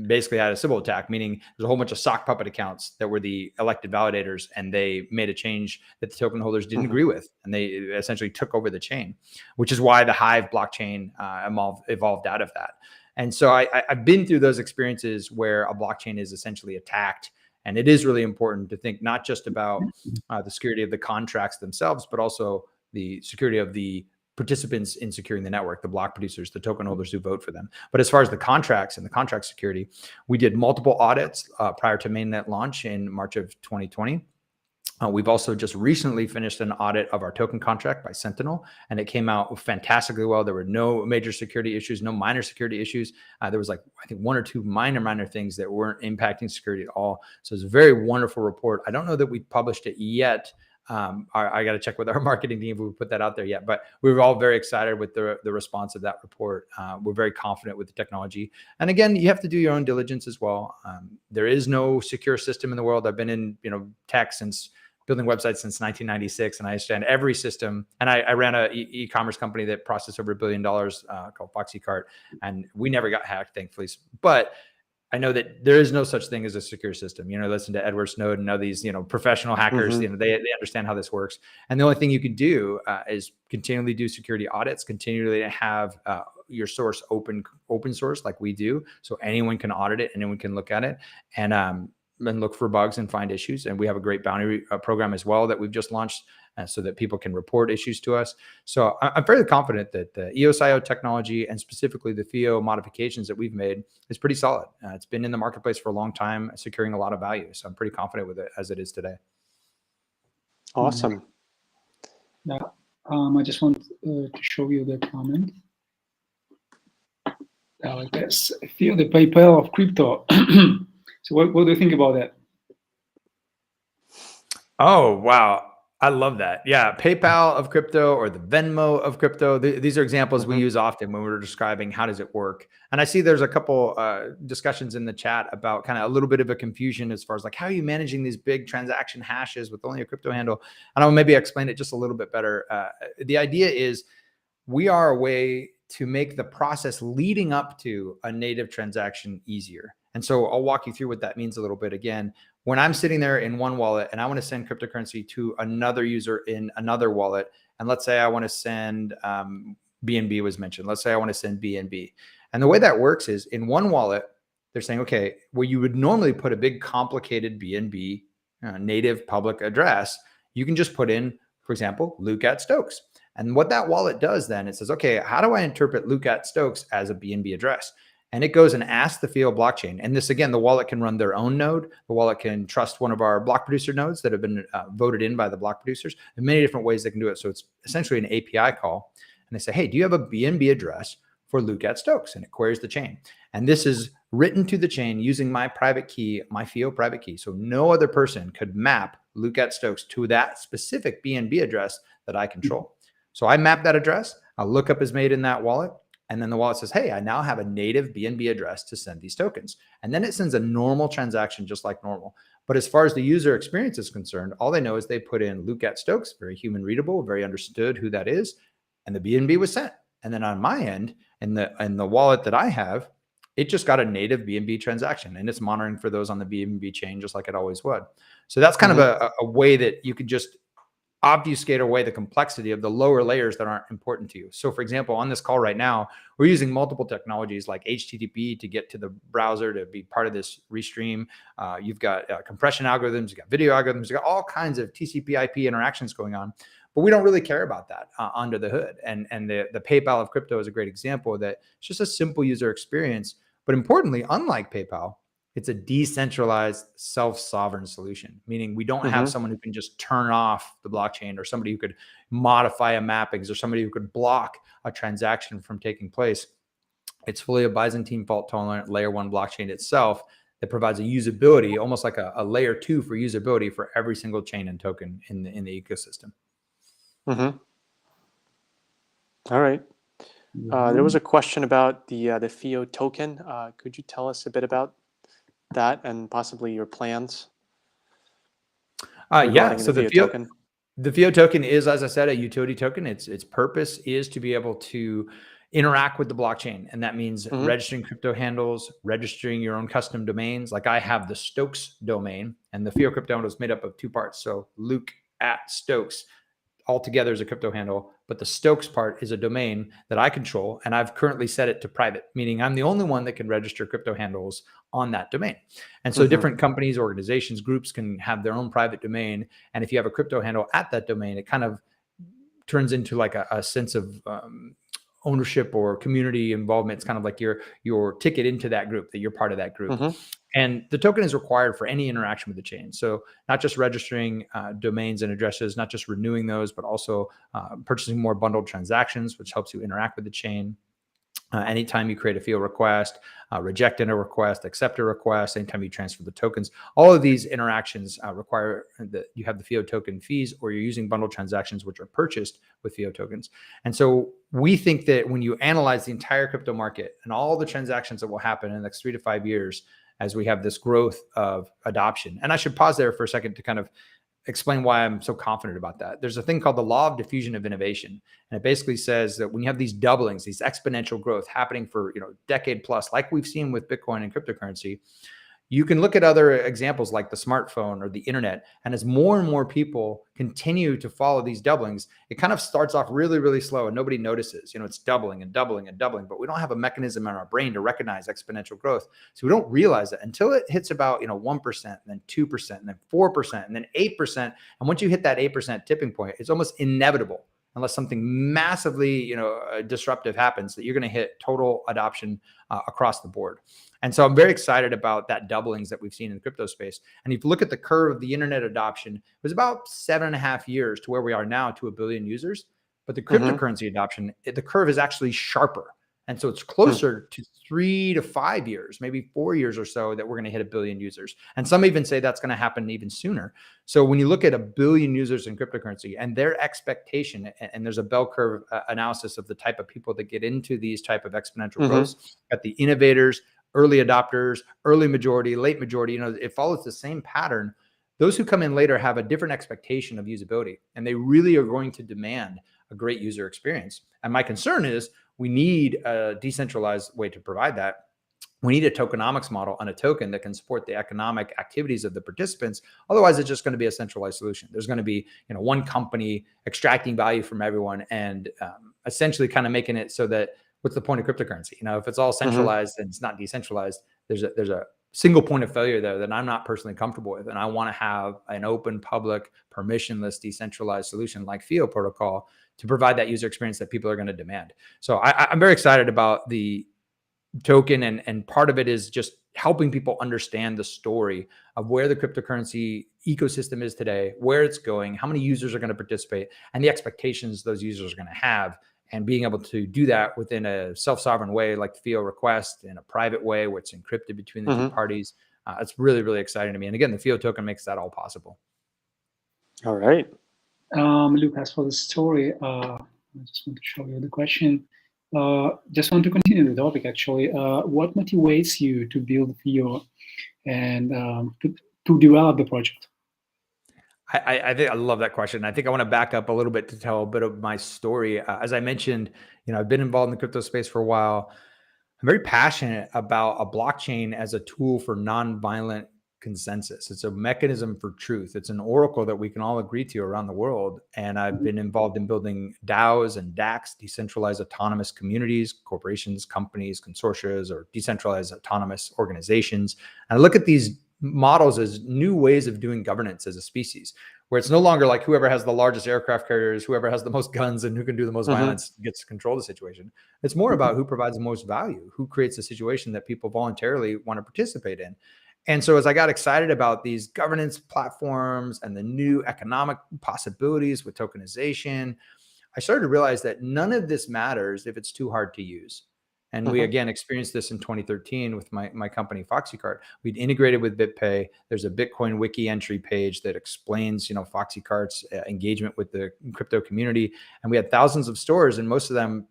basically had a Sybil attack, meaning there's a whole bunch of sock puppet accounts that were the elected validators, and they made a change that the token holders didn't agree with, and they essentially took over the chain, which is why the Hive blockchain evolved out of that. And so I've been through those experiences where a blockchain is essentially attacked. And it is really important to think not just about the security of the contracts themselves, but also the security of the participants in securing the network, the block producers, the token holders who vote for them. But as far as the contracts and the contract security, we did multiple audits prior to mainnet launch in March of 2020. We've also just recently finished an audit of our token contract by Sentinel, and it came out fantastically well. There were no major security issues, no minor security issues. There was I think one or two minor things that weren't impacting security at all. So it's a very wonderful report. I don't know that we published it yet. I got to check with our marketing team if we put that out there yet, but we were all very excited with the response of that report. We're very confident with the technology. And again, you have to do your own diligence as well. There is no secure system in the world. I've been in tech since building websites since 1996, and I understand every system. And I ran an e-commerce company that processed over $1 billion called FoxyCart, and we never got hacked, thankfully. But I know that there is no such thing as a secure system. Listen to Edward Snowden and all these, professional hackers, they understand how this works. And the only thing you can do is continually do security audits, continually have your source open source like we do. So anyone can audit it, anyone can look at it and look for bugs and find issues. And we have a great bounty program as well that we've just launched so that people can report issues to us. So I'm fairly confident that the EOSIO technology and specifically the FIO modifications that we've made is pretty solid. It's been in the marketplace for a long time, securing a lot of value. So I'm pretty confident with it as it is today. Awesome. Now, I just want to show you the comment. Like this, FIO the PayPal of crypto. So what do you think about that? Oh, wow. I love that. Yeah. PayPal of crypto or the Venmo of crypto. These are examples we use often when we're describing how does it work. And I see there's a couple discussions in the chat about kind of a little bit of a confusion as far as like, how are you managing these big transaction hashes with only a crypto handle? And I'll maybe explain it just a little bit better. The idea is we are a way to make the process leading up to a native transaction easier. And so I'll walk you through what that means a little bit. Again, when I'm sitting there in one wallet and I want to send cryptocurrency to another user in another wallet, and let's say I want to send BNB was mentioned. Let's say I want to send BNB. And the way that works is in one wallet, they're saying, okay, where you would normally put a big complicated BNB native public address, you can just put in, for example, Luke@Stokes. And what that wallet does then, it says, okay, how do I interpret Luke@Stokes as a BNB address? And it goes and asks the FIO blockchain. And this, again, the wallet can run their own node. The wallet can trust one of our block producer nodes that have been voted in by the block producers. There are many different ways they can do it. So it's essentially an API call. And they say, hey, do you have a BNB address for Luke@Stokes? And it queries the chain. And this is written to the chain using my private key, my FIO private key. So no other person could map Luke@Stokes to that specific BNB address that I control. So I map that address. I'll look up is made in that wallet. And then the wallet says, hey, I now have a native BNB address to send these tokens. And then it sends a normal transaction just like normal. But as far as the user experience is concerned, all they know is they put in Luke@Stokes, very human readable, very understood who that is. And the BNB was sent. And then on my end, in the wallet that I have, it just got a native BNB transaction and it's monitoring for those on the BNB chain just like it always would. So that's kind of a way that you could just obfuscate away the complexity of the lower layers that aren't important to you. So for example, on this call right now, we're using multiple technologies like HTTP to get to the browser to be part of this restream. You've got compression algorithms, you've got video algorithms, you've got all kinds of TCP IP interactions going on, but we don't really care about that under the hood. And the PayPal of crypto is a great example that it's just a simple user experience. But importantly, unlike PayPal, it's a decentralized self-sovereign solution, meaning we don't have someone who can just turn off the blockchain or somebody who could modify a mappings or somebody who could block a transaction from taking place. It's fully a Byzantine fault tolerant layer 1 blockchain itself that provides a usability, almost like a layer 2 for usability for every single chain and token in the ecosystem. All right. There was a question about the FIO token. Could you tell us a bit about that and possibly your plans? Yeah, so the FIO token is, as I said, a utility token. Its purpose is to be able to interact with the blockchain. And that means registering crypto handles, registering your own custom domains. Like I have the Stokes domain, and the FIO crypto handle is made up of 2 parts. So Luke@Stokes altogether is a crypto handle, but the Stokes part is a domain that I control, and I've currently set it to private, meaning I'm the only one that can register crypto handles on that domain. And so different companies, organizations, groups can have their own private domain. And if you have a crypto handle at that domain, it kind of turns into like a sense of ownership or community involvement. It's kind of like your ticket into that group, that you're part of that group. And the token is required for any interaction with the chain. So not just registering domains and addresses, not just renewing those, but also purchasing more bundled transactions, which helps you interact with the chain. Anytime you create a FIO request, reject a request, accept a request, anytime you transfer the tokens, all of these interactions require that you have the FIO token fees, or you're using bundled transactions, which are purchased with FIO tokens. And so we think that when you analyze the entire crypto market and all the transactions that will happen in the next 3 to 5 years, as we have this growth of adoption. And I should pause there for a second to kind of explain why I'm so confident about that. There's a thing called the law of diffusion of innovation. And it basically says that when you have these doublings, these exponential growth happening for, decade plus, like we've seen with Bitcoin and cryptocurrency, you can look at other examples like the smartphone or the internet. And as more and more people continue to follow these doublings, it kind of starts off really, really slow and nobody notices. It's doubling and doubling and doubling, but we don't have a mechanism in our brain to recognize exponential growth. So we don't realize it until it hits about, 1%, and then 2%, and then 4%, and then 8%. And once you hit that 8% tipping point, it's almost inevitable, unless something massively, disruptive happens, that you're going to hit total adoption across the board. And so I'm very excited about that doublings that we've seen in the crypto space. And if you look at the curve of the internet adoption, it was about 7.5 years to where we are now to 1 billion users. But the cryptocurrency adoption, the curve is actually sharper. And so it's closer to 3 to 5 years, maybe 4 years or so, that we're going to hit 1 billion users. And some even say that's going to happen even sooner. So when you look at 1 billion users in cryptocurrency and their expectation, and there's a bell curve analysis of the type of people that get into these type of exponential growth, at the innovators, early adopters, early majority, late majority, it follows the same pattern. Those who come in later have a different expectation of usability, and they really are going to demand a great user experience. And my concern is we need a decentralized way to provide that. We need a tokenomics model on a token that can support the economic activities of the participants. Otherwise, it's just going to be a centralized solution. There's going to be, one company extracting value from everyone and essentially kind of making it so that, what's the point of cryptocurrency? If it's all centralized and it's not decentralized, there's a single point of failure there that I'm not personally comfortable with. And I want to have an open, public, permissionless, decentralized solution like FIO Protocol to provide that user experience that people are going to demand. So I'm very excited about the token, and part of it is just helping people understand the story of where the cryptocurrency ecosystem is today, where it's going, how many users are going to participate, and the expectations those users are going to have. And being able to do that within a self-sovereign way, like the FIO request, in a private way where it's encrypted between the two parties, it's really, really exciting to me. And again, the FIO token makes that all possible. All right. Luke, as for the story, I just want to show you the question. Just want to continue the topic, actually. What motivates you to build FIO and to develop the project? I think I love that question. I think I want to back up a little bit to tell a bit of my story. As I mentioned, I've been involved in the crypto space for a while. I'm very passionate about a blockchain as a tool for nonviolent consensus. It's a mechanism for truth. It's an oracle that we can all agree to around the world. And I've been involved in building DAOs and DACs, decentralized autonomous communities, corporations, companies, consortia, or decentralized autonomous organizations. And I look at these models as new ways of doing governance as a species, where it's no longer like whoever has the largest aircraft carriers, whoever has the most guns, and who can do the most violence gets to control the situation. It's more about who provides the most value, who creates a situation that people voluntarily want to participate in. And so as I got excited about these governance platforms and the new economic possibilities with tokenization, I started to realize that none of this matters if it's too hard to use. And we, again, experienced this in 2013 with my company, FoxyCart. We'd integrated with BitPay. There's a Bitcoin wiki entry page that explains, FoxyCart's engagement with the crypto community. And we had thousands of stores, and most of them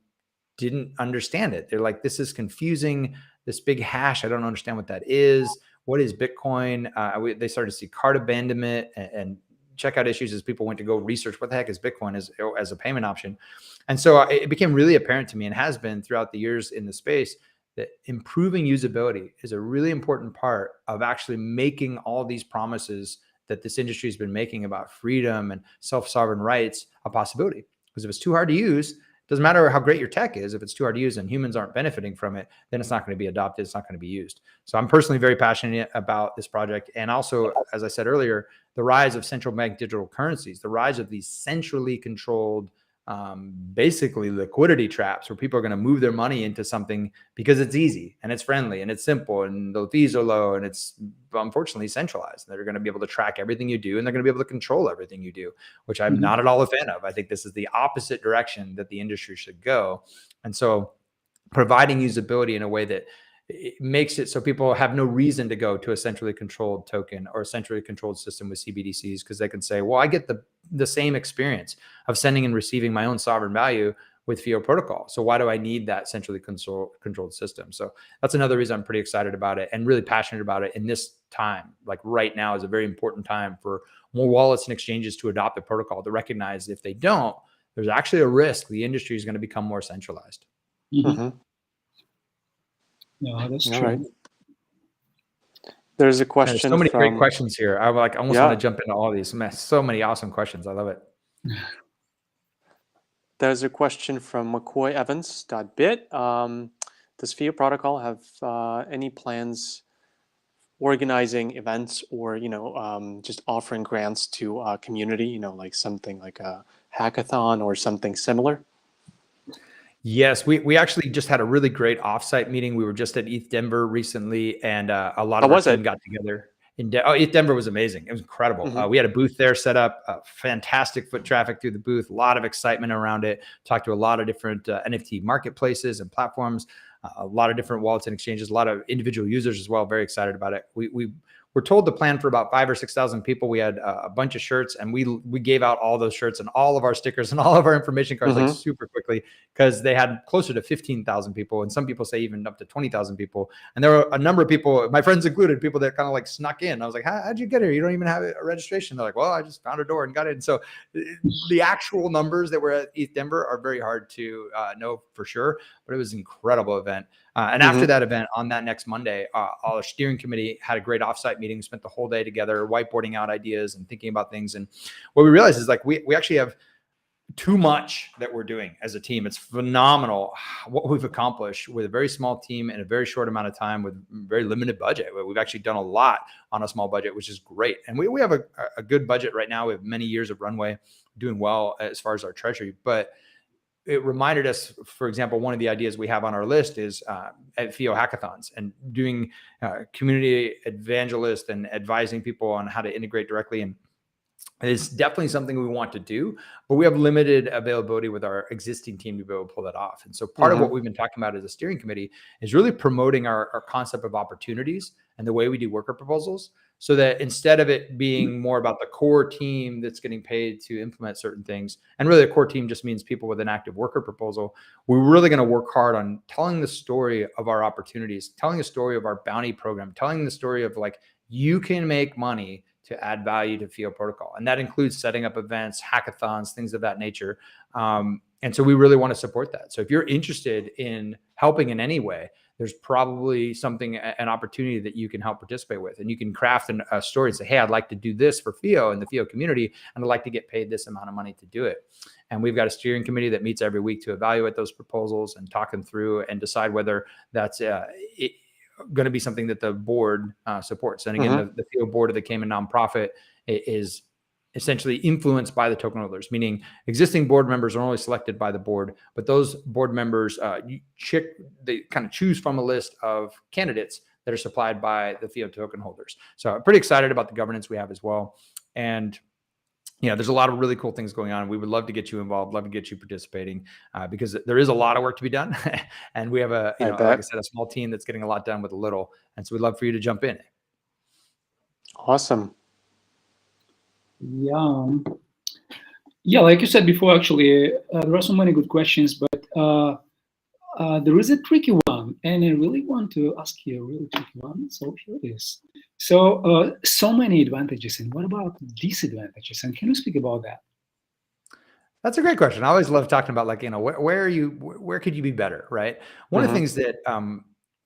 didn't understand it. They're like, this is confusing, this big hash. I don't understand what that is. What is Bitcoin? They started to see cart abandonment and checkout issues as people went to go research what the heck is Bitcoin as a payment option. And so it became really apparent to me, and has been throughout the years in the space, that improving usability is a really important part of actually making all these promises that this industry has been making about freedom and self-sovereign rights a possibility. Because if it's too hard to use, it doesn't matter how great your tech is. If it's too hard to use and humans aren't benefiting from it, then it's not going to be adopted. It's not going to be used. So I'm personally very passionate about this project. And also, as I said earlier, the rise of central bank digital currencies, the rise of these centrally controlled, basically liquidity traps, where people are going to move their money into something because it's easy and it's friendly and it's simple and the fees are low and it's unfortunately centralized. They're going to be able to track everything you do, and they're going to be able to control everything you do, which I'm not at all a fan of. I think this is the opposite direction that the industry should go. And so providing usability in a way that it makes it so people have no reason to go to a centrally controlled token or a centrally controlled system with CBDCs, because they can say, well, I get the same experience of sending and receiving my own sovereign value with FIO Protocol. So why do I need that centrally controlled system? So that's another reason I'm pretty excited about it and really passionate about it in this time. Like right now is a very important time for more wallets and exchanges to adopt the protocol, to recognize if they don't, there's actually a risk the industry is going to become more centralized. Mm-hmm. No, that's All true. right. There's a There's question so many from, great questions here. I like almost Yeah. want to jump into all these. Man, so many awesome questions. I love it. There's a question from McCoyEvans.bit. Does FIO Protocol have any plans organizing events or, just offering grants to community, like something like a hackathon or something similar? Yes, we actually just had a really great offsite meeting. We were just at ETH Denver recently, and a lot How of our was team it? got together. ETH Denver was amazing. It was incredible. Mhm. We had a booth there set up, fantastic foot traffic through the booth, a lot of excitement around it. Talked to a lot of different NFT marketplaces and platforms, a lot of different wallets and exchanges, a lot of individual users as well. Very excited about it. We were told to plan for about 5,000 or 6,000 people. We had a bunch of shirts, and we gave out all those shirts and all of our stickers and all of our information cards like Mhm. super quickly, because they had closer to 15,000 people, and some people say even up to 20,000 people. And there were a number of people, my friends included, people that kind of like snuck in. I was like, how'd you get here? You don't even have a registration. They're like, well, I just found a door and got in. So the actual numbers that were at ETH Denver are very hard to know for sure, but it was an incredible event. And after that event, on that next Monday, our steering committee had a great offsite meeting, spent the whole day together, whiteboarding out ideas and thinking about things. And what we realized is like, we actually have too much that we're doing as a team. It's phenomenal what we've accomplished with a very small team in a very short amount of time with very limited budget. We've actually done a lot on a small budget, which is great. And we have a good budget right now. We have many years of runway, doing well as far as our treasury. But it reminded us, for example, one of the ideas we have on our list is at FIO hackathons and doing community evangelist and advising people on how to integrate directly. And it's definitely something we want to do, but we have limited availability with our existing team to be able to pull that off. And so part of what we've been talking about as a steering committee is really promoting our concept of opportunities and the way we do worker proposals, so that instead of it being more about the core team that's getting paid to implement certain things, and really the core team just means people with an active worker proposal, we're really going to work hard on telling the story of our opportunities, telling the story of our bounty program, telling the story of like, you can make money to add value to FIO Protocol. And that includes setting up events, hackathons, things of that nature. And so we really want to support that. So if you're interested in helping in any way, there's probably something, an opportunity that you can help participate with. And you can craft a story and say, hey, I'd like to do this for FIO and the FIO community, and I'd like to get paid this amount of money to do it. And we've got a steering committee that meets every week to evaluate those proposals and talk them through and decide whether that's going to be something that the board supports. And again, the FIO board of the Cayman nonprofit is essentially influenced by the token holders, meaning existing board members are only selected by the board, but those board members, they kind of choose from a list of candidates that are supplied by the FIO token holders. So I'm pretty excited about the governance we have as well. And there's a lot of really cool things going on. We would love to get you involved, love to get you participating, because there is a lot of work to be done. And we have like I said, a small team that's getting a lot done with a little. And so we'd love for you to jump in. Awesome. Yeah, like you said before, actually, there are so many good questions, but there is a tricky one, and I really want to ask you a really tricky one. So here it is. So, so many advantages, and what about disadvantages? And can you speak about that? That's a great question. I always love talking about, like, where could you be better, right? One of the things that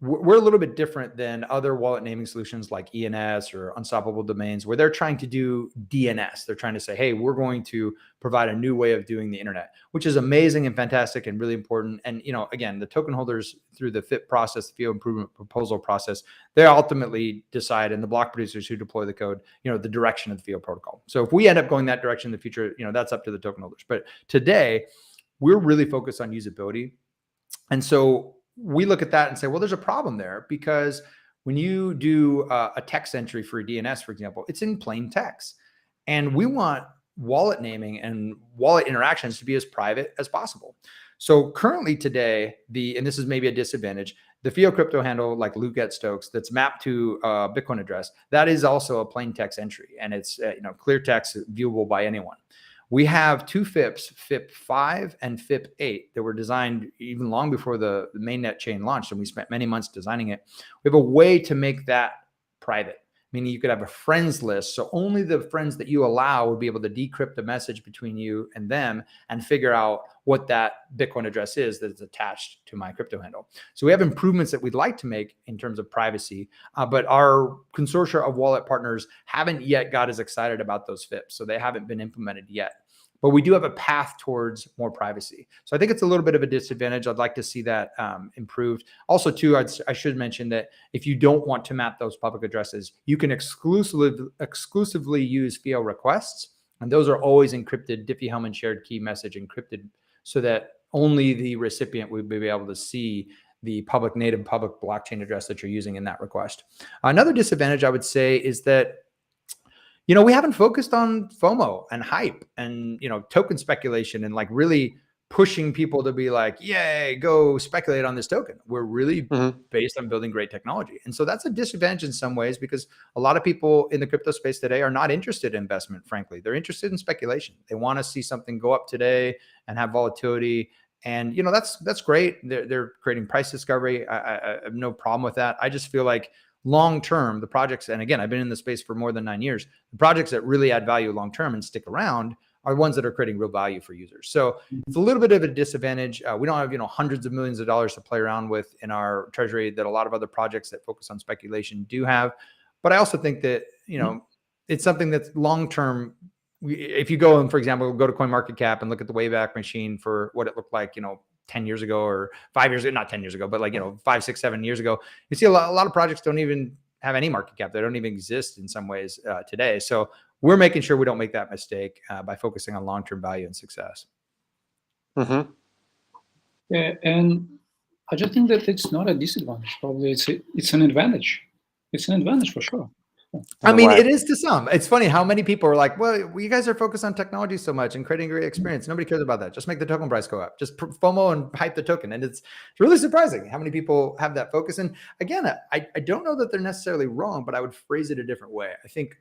we're a little bit different than other wallet naming solutions like ENS or Unstoppable Domains, where they're trying to do DNS. They're trying to say, hey, we're going to provide a new way of doing the internet, which is amazing and fantastic and really important. And, again, the token holders through the FIP process, the FIO improvement proposal process, they ultimately decide, and the block producers who deploy the code, the direction of the FIO protocol. So if we end up going that direction in the future, that's up to the token holders. But today, we're really focused on usability. And so we look at that and say, well, there's a problem there, because when you do a text entry for a DNS, for example, it's in plain text. And we want wallet naming and wallet interactions to be as private as possible. So currently today, and this is maybe a disadvantage, the FIO crypto handle, like Luke at Stokes, that's mapped to a Bitcoin address, that is also a plain text entry. And it's clear text, viewable by anyone. We have two FIPs, FIP 5 and FIP 8, that were designed even long before the mainnet chain launched, and we spent many months designing it. We have a way to make that private, meaning you could have a friends list. So only the friends that you allow would be able to decrypt a message between you and them and figure out what that Bitcoin address is that is attached to my crypto handle. So we have improvements that we'd like to make in terms of privacy, but our consortia of wallet partners haven't yet got as excited about those FIPs. So they haven't been implemented yet. But we do have a path towards more privacy. So I think it's a little bit of a disadvantage. I'd like to see that improved. Also, too, I should mention that if you don't want to map those public addresses, you can exclusively use FIO requests. And those are always encrypted, Diffie-Hellman shared key message encrypted, so that only the recipient would be able to see the native public blockchain address that you're using in that request. Another disadvantage I would say is that we haven't focused on FOMO and hype and, token speculation and like really pushing people to be like, yay, go speculate on this token. We're really based on building great technology. And so that's a disadvantage in some ways, because a lot of people in the crypto space today are not interested in investment, frankly. They're interested in speculation. They want to see something go up today and have volatility. And, that's great. They're creating price discovery. I have no problem with that. I just feel like long term, the projects, and again, I've been in the space for more than 9 years, the projects that really add value long term and stick around are ones that are creating real value for users. So it's a little bit of a disadvantage. We don't have hundreds of millions of dollars to play around with in our treasury that a lot of other projects that focus on speculation do have. But I also think that it's something that's long term. If you go and, for example, go to CoinMarketCap and look at the Wayback Machine for what it looked like 10 years ago or 5 years ago, not 10 years ago, but 5, 6, 7 years ago, you see a lot of projects don't even have any market cap. They don't even exist in some ways today. So we're making sure we don't make that mistake by focusing on long-term value and success. Yeah, and I just think that it's not a disadvantage. Probably it's an advantage. It's an advantage for sure. I mean, it is to some. It's funny how many people are like, well, you guys are focused on technology so much and creating a great experience. Nobody cares about that. Just make the token price go up. Just FOMO and hype the token. And it's really surprising how many people have that focus. And again, I don't know that they're necessarily wrong, but I would phrase it a different way. I think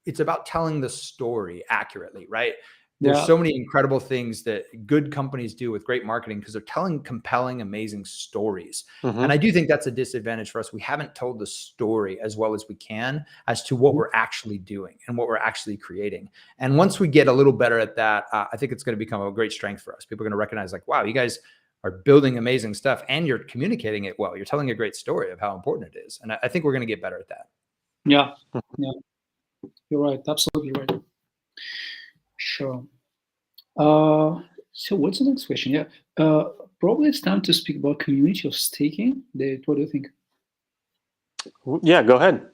it's about telling the story accurately, right? There's so many incredible things that good companies do with great marketing because they're telling compelling, amazing stories. And I do think that's a disadvantage for us. We haven't told the story as well as we can as to what we're actually doing and what we're actually creating. And once we get a little better at that, I think it's going to become a great strength for us. People are going to recognize like, wow, you guys are building amazing stuff and you're communicating it well. You're telling a great story of how important it is. And I think we're going to get better at that. Yeah. You're right. Absolutely right. Sure. So what's the next question? Yeah, probably it's time to speak about community of staking. Dave, what do you think? Yeah, go ahead.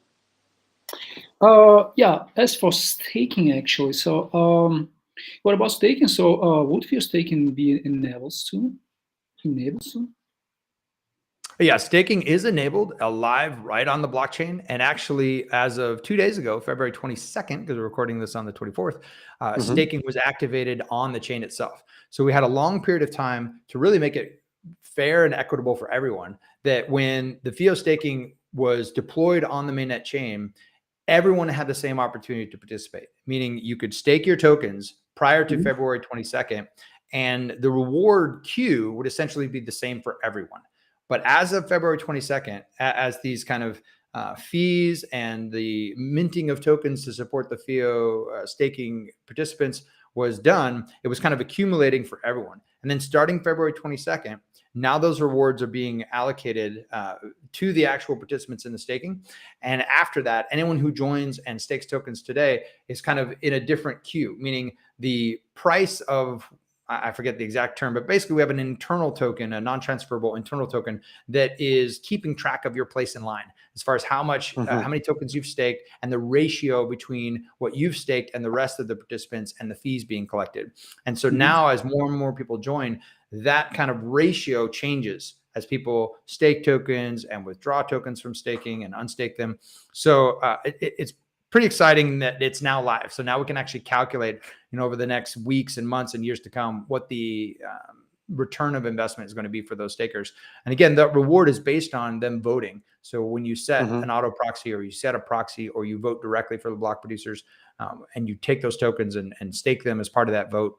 Yeah, as for staking, actually, so what about staking? So would FIO staking be enabled soon? Yeah, staking is enabled live right on the blockchain. And actually, as of 2 days ago, February 22nd, because we're recording this on the 24th, staking was activated on the chain itself. So we had a long period of time to really make it fair and equitable for everyone, that when the FIO staking was deployed on the mainnet chain, everyone had the same opportunity to participate, meaning you could stake your tokens prior to February 22nd, and the reward queue would essentially be the same for everyone. But as of February 22nd, as these kind of fees and the minting of tokens to support the FIO staking participants was done, it was kind of accumulating for everyone. And then starting February 22nd, now those rewards are being allocated to the actual participants in the staking. And after that, anyone who joins and stakes tokens today is kind of in a different queue, meaning the price of, I forget the exact term, but basically we have an internal token, a non-transferable internal token that is keeping track of your place in line as far as how much, how many tokens you've staked and the ratio between what you've staked and the rest of the participants and the fees being collected. And so now as more and more people join, that kind of ratio changes as people stake tokens and withdraw tokens from staking and unstake them. So it's pretty exciting that it's now live. So now we can actually calculate, over the next weeks and months and years to come, what the return of investment is going to be for those stakers. And again, that reward is based on them voting. So when you set an auto proxy, or you set a proxy, or you vote directly for the block producers, and you take those tokens and stake them as part of that vote,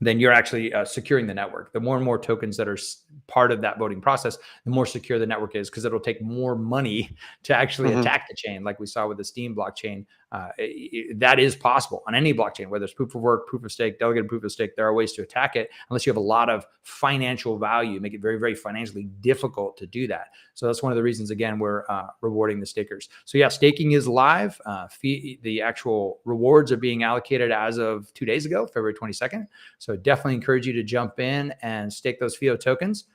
then you're actually securing the network. The more and more tokens that are part of that voting process, the more secure the network is, because it'll take more money to actually attack the chain, like we saw with the Steam blockchain. That is possible on any blockchain, whether it's proof of work, proof of stake, delegated proof of stake. There are ways to attack it, unless you have a lot of financial value, make it very, very financially difficult to do that. So that's one of the reasons, again, we're rewarding the stakers. So yeah, staking is live. The actual rewards are being allocated as of 2 days ago, February 22nd. So definitely encourage you to jump in and stake those FIO tokens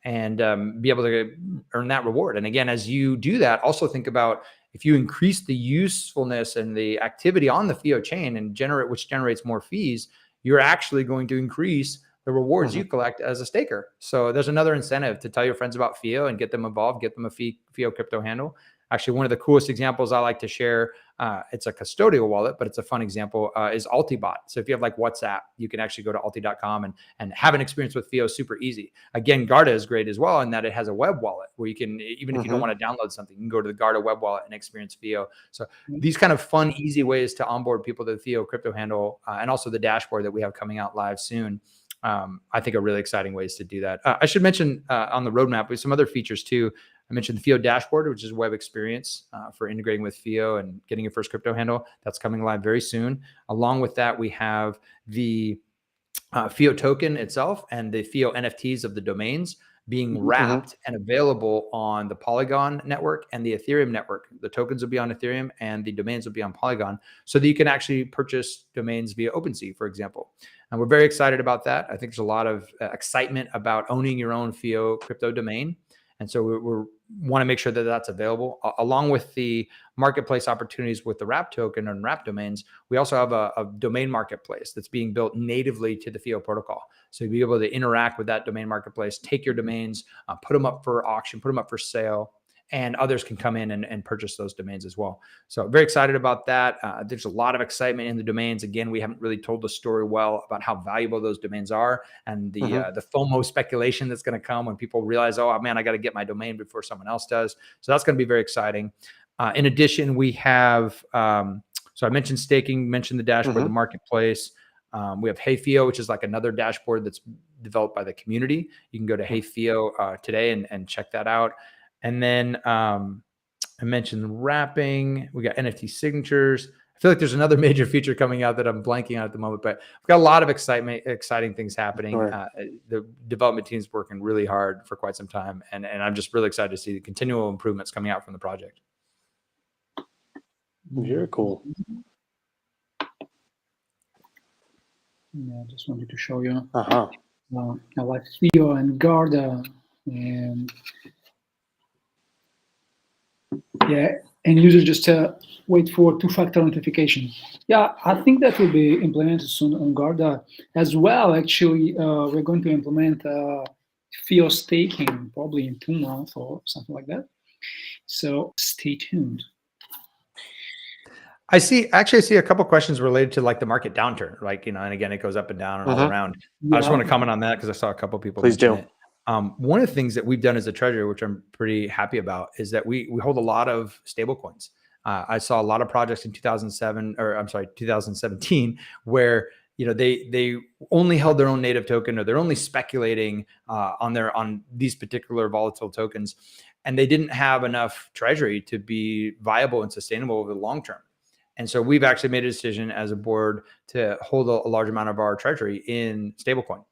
and be able to earn that reward. And again, as you do that, also think about, if you increase the usefulness and the activity on the FIO chain and which generates more fees, you're actually going to increase the rewards you collect as a staker. So there's another incentive to tell your friends about FIO and get them involved, get them a FIO crypto handle. Actually, one of the coolest examples I like to share, it's a custodial wallet, but it's a fun example, is Altibot. So if you have like WhatsApp, you can actually go to alti.com and have an experience with FIO super easy. Again, Guarda is great as well in that it has a web wallet where you can, even if you don't want to download something, you can go to the Guarda web wallet and experience FIO. So these kind of fun, easy ways to onboard people to the FIO crypto handle, and also the dashboard that we have coming out live soon, I think are really exciting ways to do that. I should mention on the roadmap, we have some other features too. I mentioned the FIO dashboard, which is a web experience for integrating with FIO and getting your first crypto handle. That's coming live very soon. Along with that, we have the FIO token itself and the FIO NFTs of the domains being wrapped and available on the Polygon network and the Ethereum network. The tokens will be on Ethereum and the domains will be on Polygon, so that you can actually purchase domains via OpenSea, for example. And we're very excited about that. I think there's a lot of excitement about owning your own FIO crypto domain. And so we want to make sure that that's available. Along with the marketplace opportunities with the wrap token and wrap domains, we also have a domain marketplace that's being built natively to the FIO protocol. So you'll be able to interact with that domain marketplace, take your domains, put them up for auction, put them up for sale, and others can come in and purchase those domains as well. So very excited about that. There's a lot of excitement in the domains. Again, we haven't really told the story well about how valuable those domains are, and the FOMO speculation that's going to come when people realize, oh man, I got to get my domain before someone else does. So that's going to be very exciting. In addition, we have, so I mentioned staking, mentioned the dashboard, the marketplace. We have Hey FIO, which is like another dashboard that's developed by the community. You can go to Hey FIO today and check that out. And then I mentioned wrapping. We got NFT signatures. I feel like there's another major feature coming out that I'm blanking on at the moment, but we've got a lot of exciting things happening. Sure. The development team's working really hard for quite some time, and I'm just really excited to see the continual improvements coming out from the project. Very cool. Yeah, I just wanted to show you. I like FIO and Guarda, and yeah, and users just wait for two-factor authentication. Yeah, I think that will be implemented soon on Guarda as well. Actually, we're going to implement FIO staking probably in 2 months or something like that. So stay tuned. I see a couple of questions related to like the market downturn, like, and again, it goes up and down and all around. Yeah. I just want to comment on that because I saw a couple of people. Please do. It. One of the things that we've done as a treasury, which I'm pretty happy about, is that we hold a lot of stable coins. I saw a lot of projects in 2017, where they only held their own native token, or they're only speculating on these particular volatile tokens, and they didn't have enough treasury to be viable and sustainable over the long term. And so we've actually made a decision as a board to hold a large amount of our treasury in stablecoin.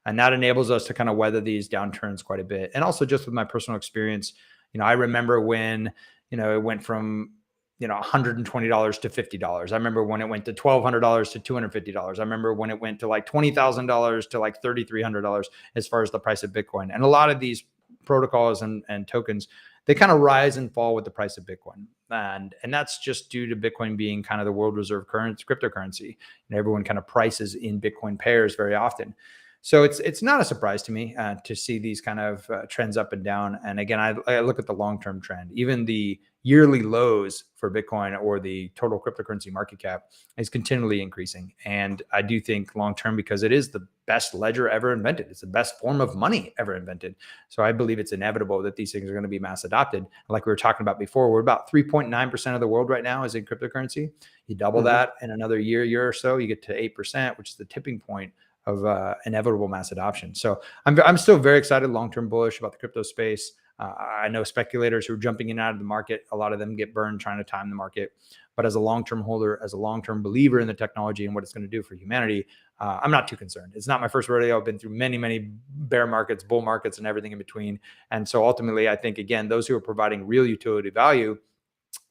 And that enables us to kind of weather these downturns quite a bit. And also just with my personal experience, I remember when, it went from, $120 to $50. I remember when it went to $1,200 to $250. I remember when it went to like $20,000 to like $3,300 as far as the price of Bitcoin. And a lot of these protocols and tokens, they kind of rise and fall with the price of Bitcoin. And that's just due to Bitcoin being kind of the world reserve cryptocurrency. And everyone kind of prices in Bitcoin pairs very often. So it's not a surprise to me to see these kind of trends up and down. And again, I look at the long-term trend. Even the yearly lows for Bitcoin or the total cryptocurrency market cap is continually increasing. And I do think long-term, because it is the best ledger ever invented, it's the best form of money ever invented. So I believe it's inevitable that these things are going to be mass adopted. Like we were talking about before, we're about 3.9% of the world right now is in cryptocurrency. You double that in another year or so, you get to 8%, which is the tipping point of inevitable mass adoption. So I'm still very excited, long-term bullish about the crypto space. I know speculators who are jumping in and out of the market, a lot of them get burned trying to time the market. But as a long-term holder, as a long-term believer in the technology and what it's going to do for humanity, I'm not too concerned. It's not my first rodeo. I've been through many, many bear markets, bull markets, and everything in between. And so ultimately, I think, again, those who are providing real utility value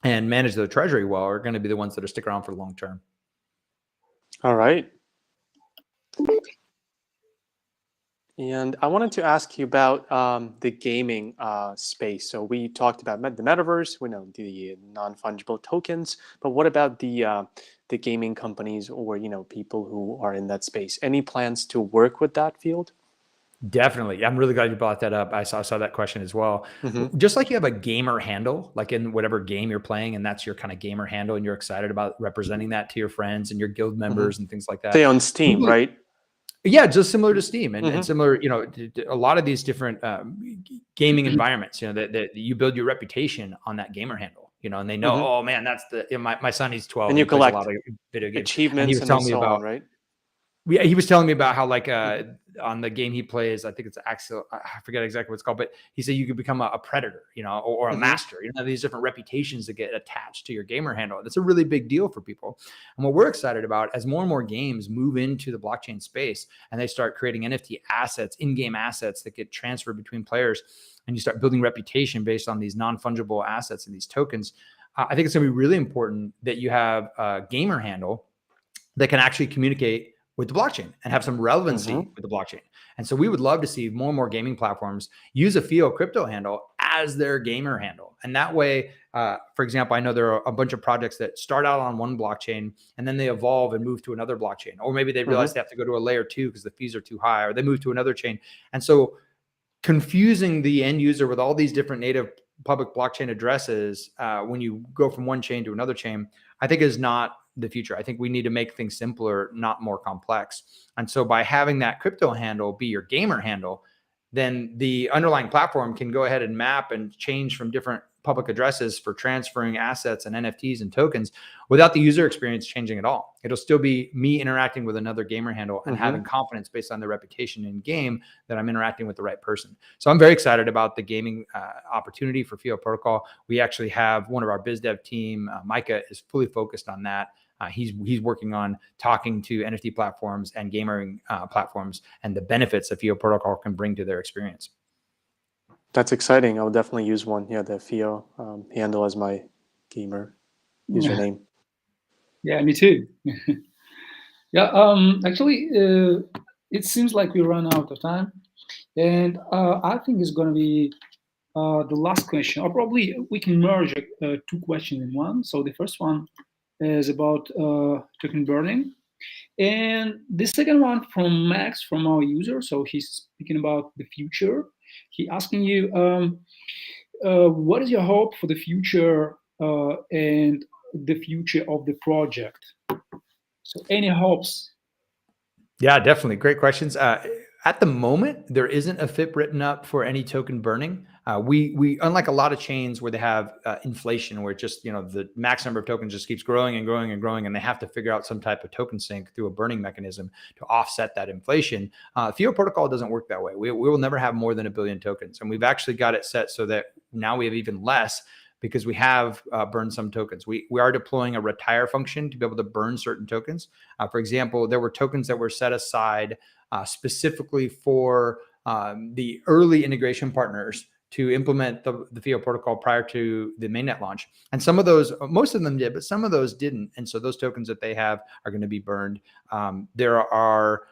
and manage their treasury well are going to be the ones that are stick around for the long term. All right. And I wanted to ask you about the gaming space. So we talked about the metaverse, we know the non-fungible tokens, but what about the gaming companies or people who are in that space? Any plans to work with that field? Definitely. I'm really glad you brought that up. I saw that question as well. Just like you have a gamer handle, like in whatever game you're playing, and that's your kind of gamer handle, and you're excited about representing that to your friends and your guild members and things like that. Say on Steam, right? Yeah, just similar to Steam and similar, a lot of these different gaming environments, that you build your reputation on that gamer handle, and they know, oh man, that's my son, he's 12 and you plays a collect lot of video games. achievements and so on, right? Yeah, he was telling me about how on the game he plays, I think it's Axel, I forget exactly what it's called, but he said you could become a predator, or a master, these different reputations that get attached to your gamer handle. That's a really big deal for people. And what we're excited about as more and more games move into the blockchain space and they start creating NFT assets, in-game assets that get transferred between players, and you start building reputation based on these non-fungible assets and these tokens, I think it's going to be really important that you have a gamer handle that can actually communicate with the blockchain and have some relevancy with the blockchain. And so we would love to see more and more gaming platforms use a FIO crypto handle as their gamer handle. And that way, for example, I know there are a bunch of projects that start out on one blockchain and then they evolve and move to another blockchain. Or maybe they realize they have to go to a layer 2 because the fees are too high, or they move to another chain. And so confusing the end user with all these different native public blockchain addresses when you go from one chain to another chain, I think is not the future. I think we need to make things simpler, not more complex. And so by having that crypto handle be your gamer handle, then the underlying platform can go ahead and map and change from different public addresses for transferring assets and NFTs and tokens without the user experience changing at all. It'll still be me interacting with another gamer handle and having confidence based on the reputation in game that I'm interacting with the right person. So I'm very excited about the gaming opportunity for FIO Protocol. We actually have one of our biz dev team, Micah, is fully focused on that. He's working on talking to NFT platforms and gaming platforms and the benefits that FIO Protocol can bring to their experience. That's exciting. I'll definitely use one. Yeah, the FIO handle as my gamer username. Yeah, me too. Actually, it seems like we run out of time, and I think it's going to be the last question, or probably we can merge two questions in one. So the first one is about token burning, and the second one from Max, from our user. So he's speaking about the future. He asking you, what is your hope for the future and the future of the project? So any hopes? Yeah, definitely. Great questions. At the moment, there isn't a FIP written up for any token burning. We unlike a lot of chains where they have inflation, where just the max number of tokens just keeps growing and growing and growing, and they have to figure out some type of token sink through a burning mechanism to offset that inflation. FIO Protocol doesn't work that way. We will never have more than 1 billion tokens, and we've actually got it set so that now we have even less, because we have burned some tokens. We are deploying a retire function to be able to burn certain tokens. For example, there were tokens that were set aside specifically for the early integration partners to implement the FIO protocol prior to the mainnet launch. And some of those, most of them did, but some of those didn't. And so those tokens that they have are going to be burned. There are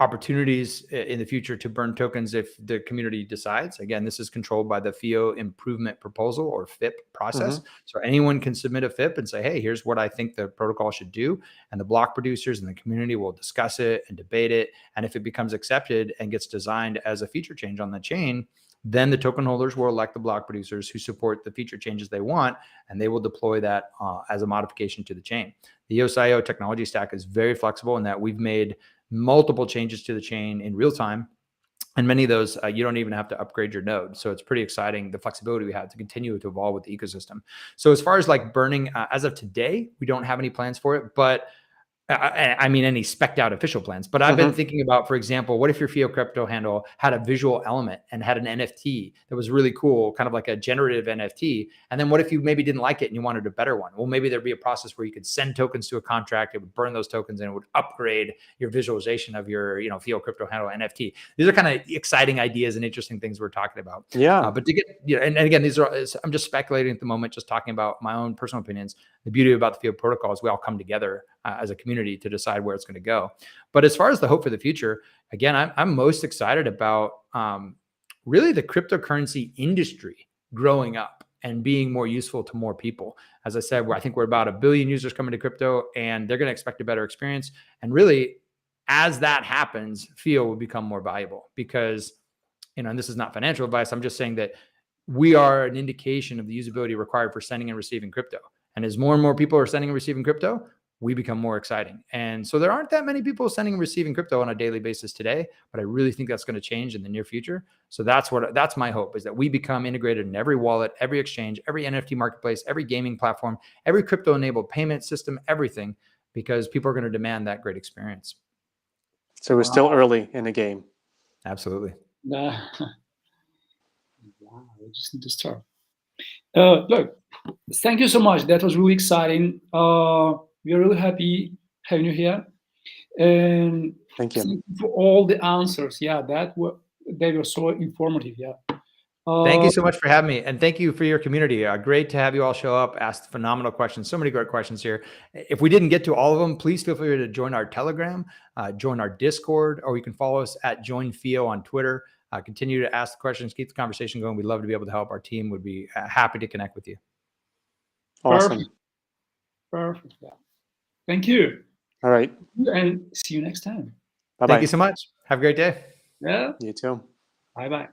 opportunities in the future to burn tokens if the community decides. Again, this is controlled by the FIO improvement proposal, or FIP process. So anyone can submit a FIP and say, hey, here's what I think the protocol should do. And the block producers and the community will discuss it and debate it. And if it becomes accepted and gets designed as a feature change on the chain, then the token holders will elect the block producers who support the feature changes they want, and they will deploy that as a modification to the chain. The FIO technology stack is very flexible in that we've made multiple changes to the chain in real time. And many of those, you don't even have to upgrade your node. So it's pretty exciting, the flexibility we have to continue to evolve with the ecosystem. So as far as like burning, as of today, we don't have any plans for it, but I mean, any spec'd out official plans, but I've been thinking about, for example, what if your FIO crypto handle had a visual element and had an NFT that was really cool, kind of like a generative NFT. And then what if you maybe didn't like it and you wanted a better one? Well, maybe there'd be a process where you could send tokens to a contract, it would burn those tokens and it would upgrade your visualization of your, FIO crypto handle NFT. These are kind of exciting ideas and interesting things we're talking about. Yeah. But to get, and again, these are, I'm just speculating at the moment, just talking about my own personal opinions. The beauty about the FIO protocol is we all come together as a community to decide where it's going to go. But as far as the hope for the future, again, I'm most excited about really the cryptocurrency industry growing up and being more useful to more people. As I said, I think we're about 1 billion users coming to crypto, and they're going to expect a better experience. And really, as that happens, FIO will become more valuable because, and this is not financial advice, I'm just saying that we are an indication of the usability required for sending and receiving crypto. And as more and more people are sending and receiving crypto, we become more exciting. And so there aren't that many people sending and receiving crypto on a daily basis today, but I really think that's going to change in the near future. So that's my hope, is that we become integrated in every wallet, every exchange, every NFT marketplace, every gaming platform, every crypto enabled payment system, everything, because people are going to demand that great experience. So we're still early in the game. Absolutely. Wow, we just need to start. Look, thank you so much. That was really exciting. We are really happy having you here, and Thank you for all the answers. Yeah, they were so informative. Yeah. Thank you so much for having me, and thank you for your community. Great to have you all show up, ask phenomenal questions. So many great questions here. If we didn't get to all of them, please feel free to join our Telegram, join our Discord, or you can follow us at Join FIO on Twitter. Continue to ask the questions, keep the conversation going. We'd love to be able to help. Our team would be happy to connect with you. Awesome. Perfect. Yeah. Thank you. All right. And see you next time. Bye-bye. Thank you so much. Have a great day. Yeah. You too. Bye-bye.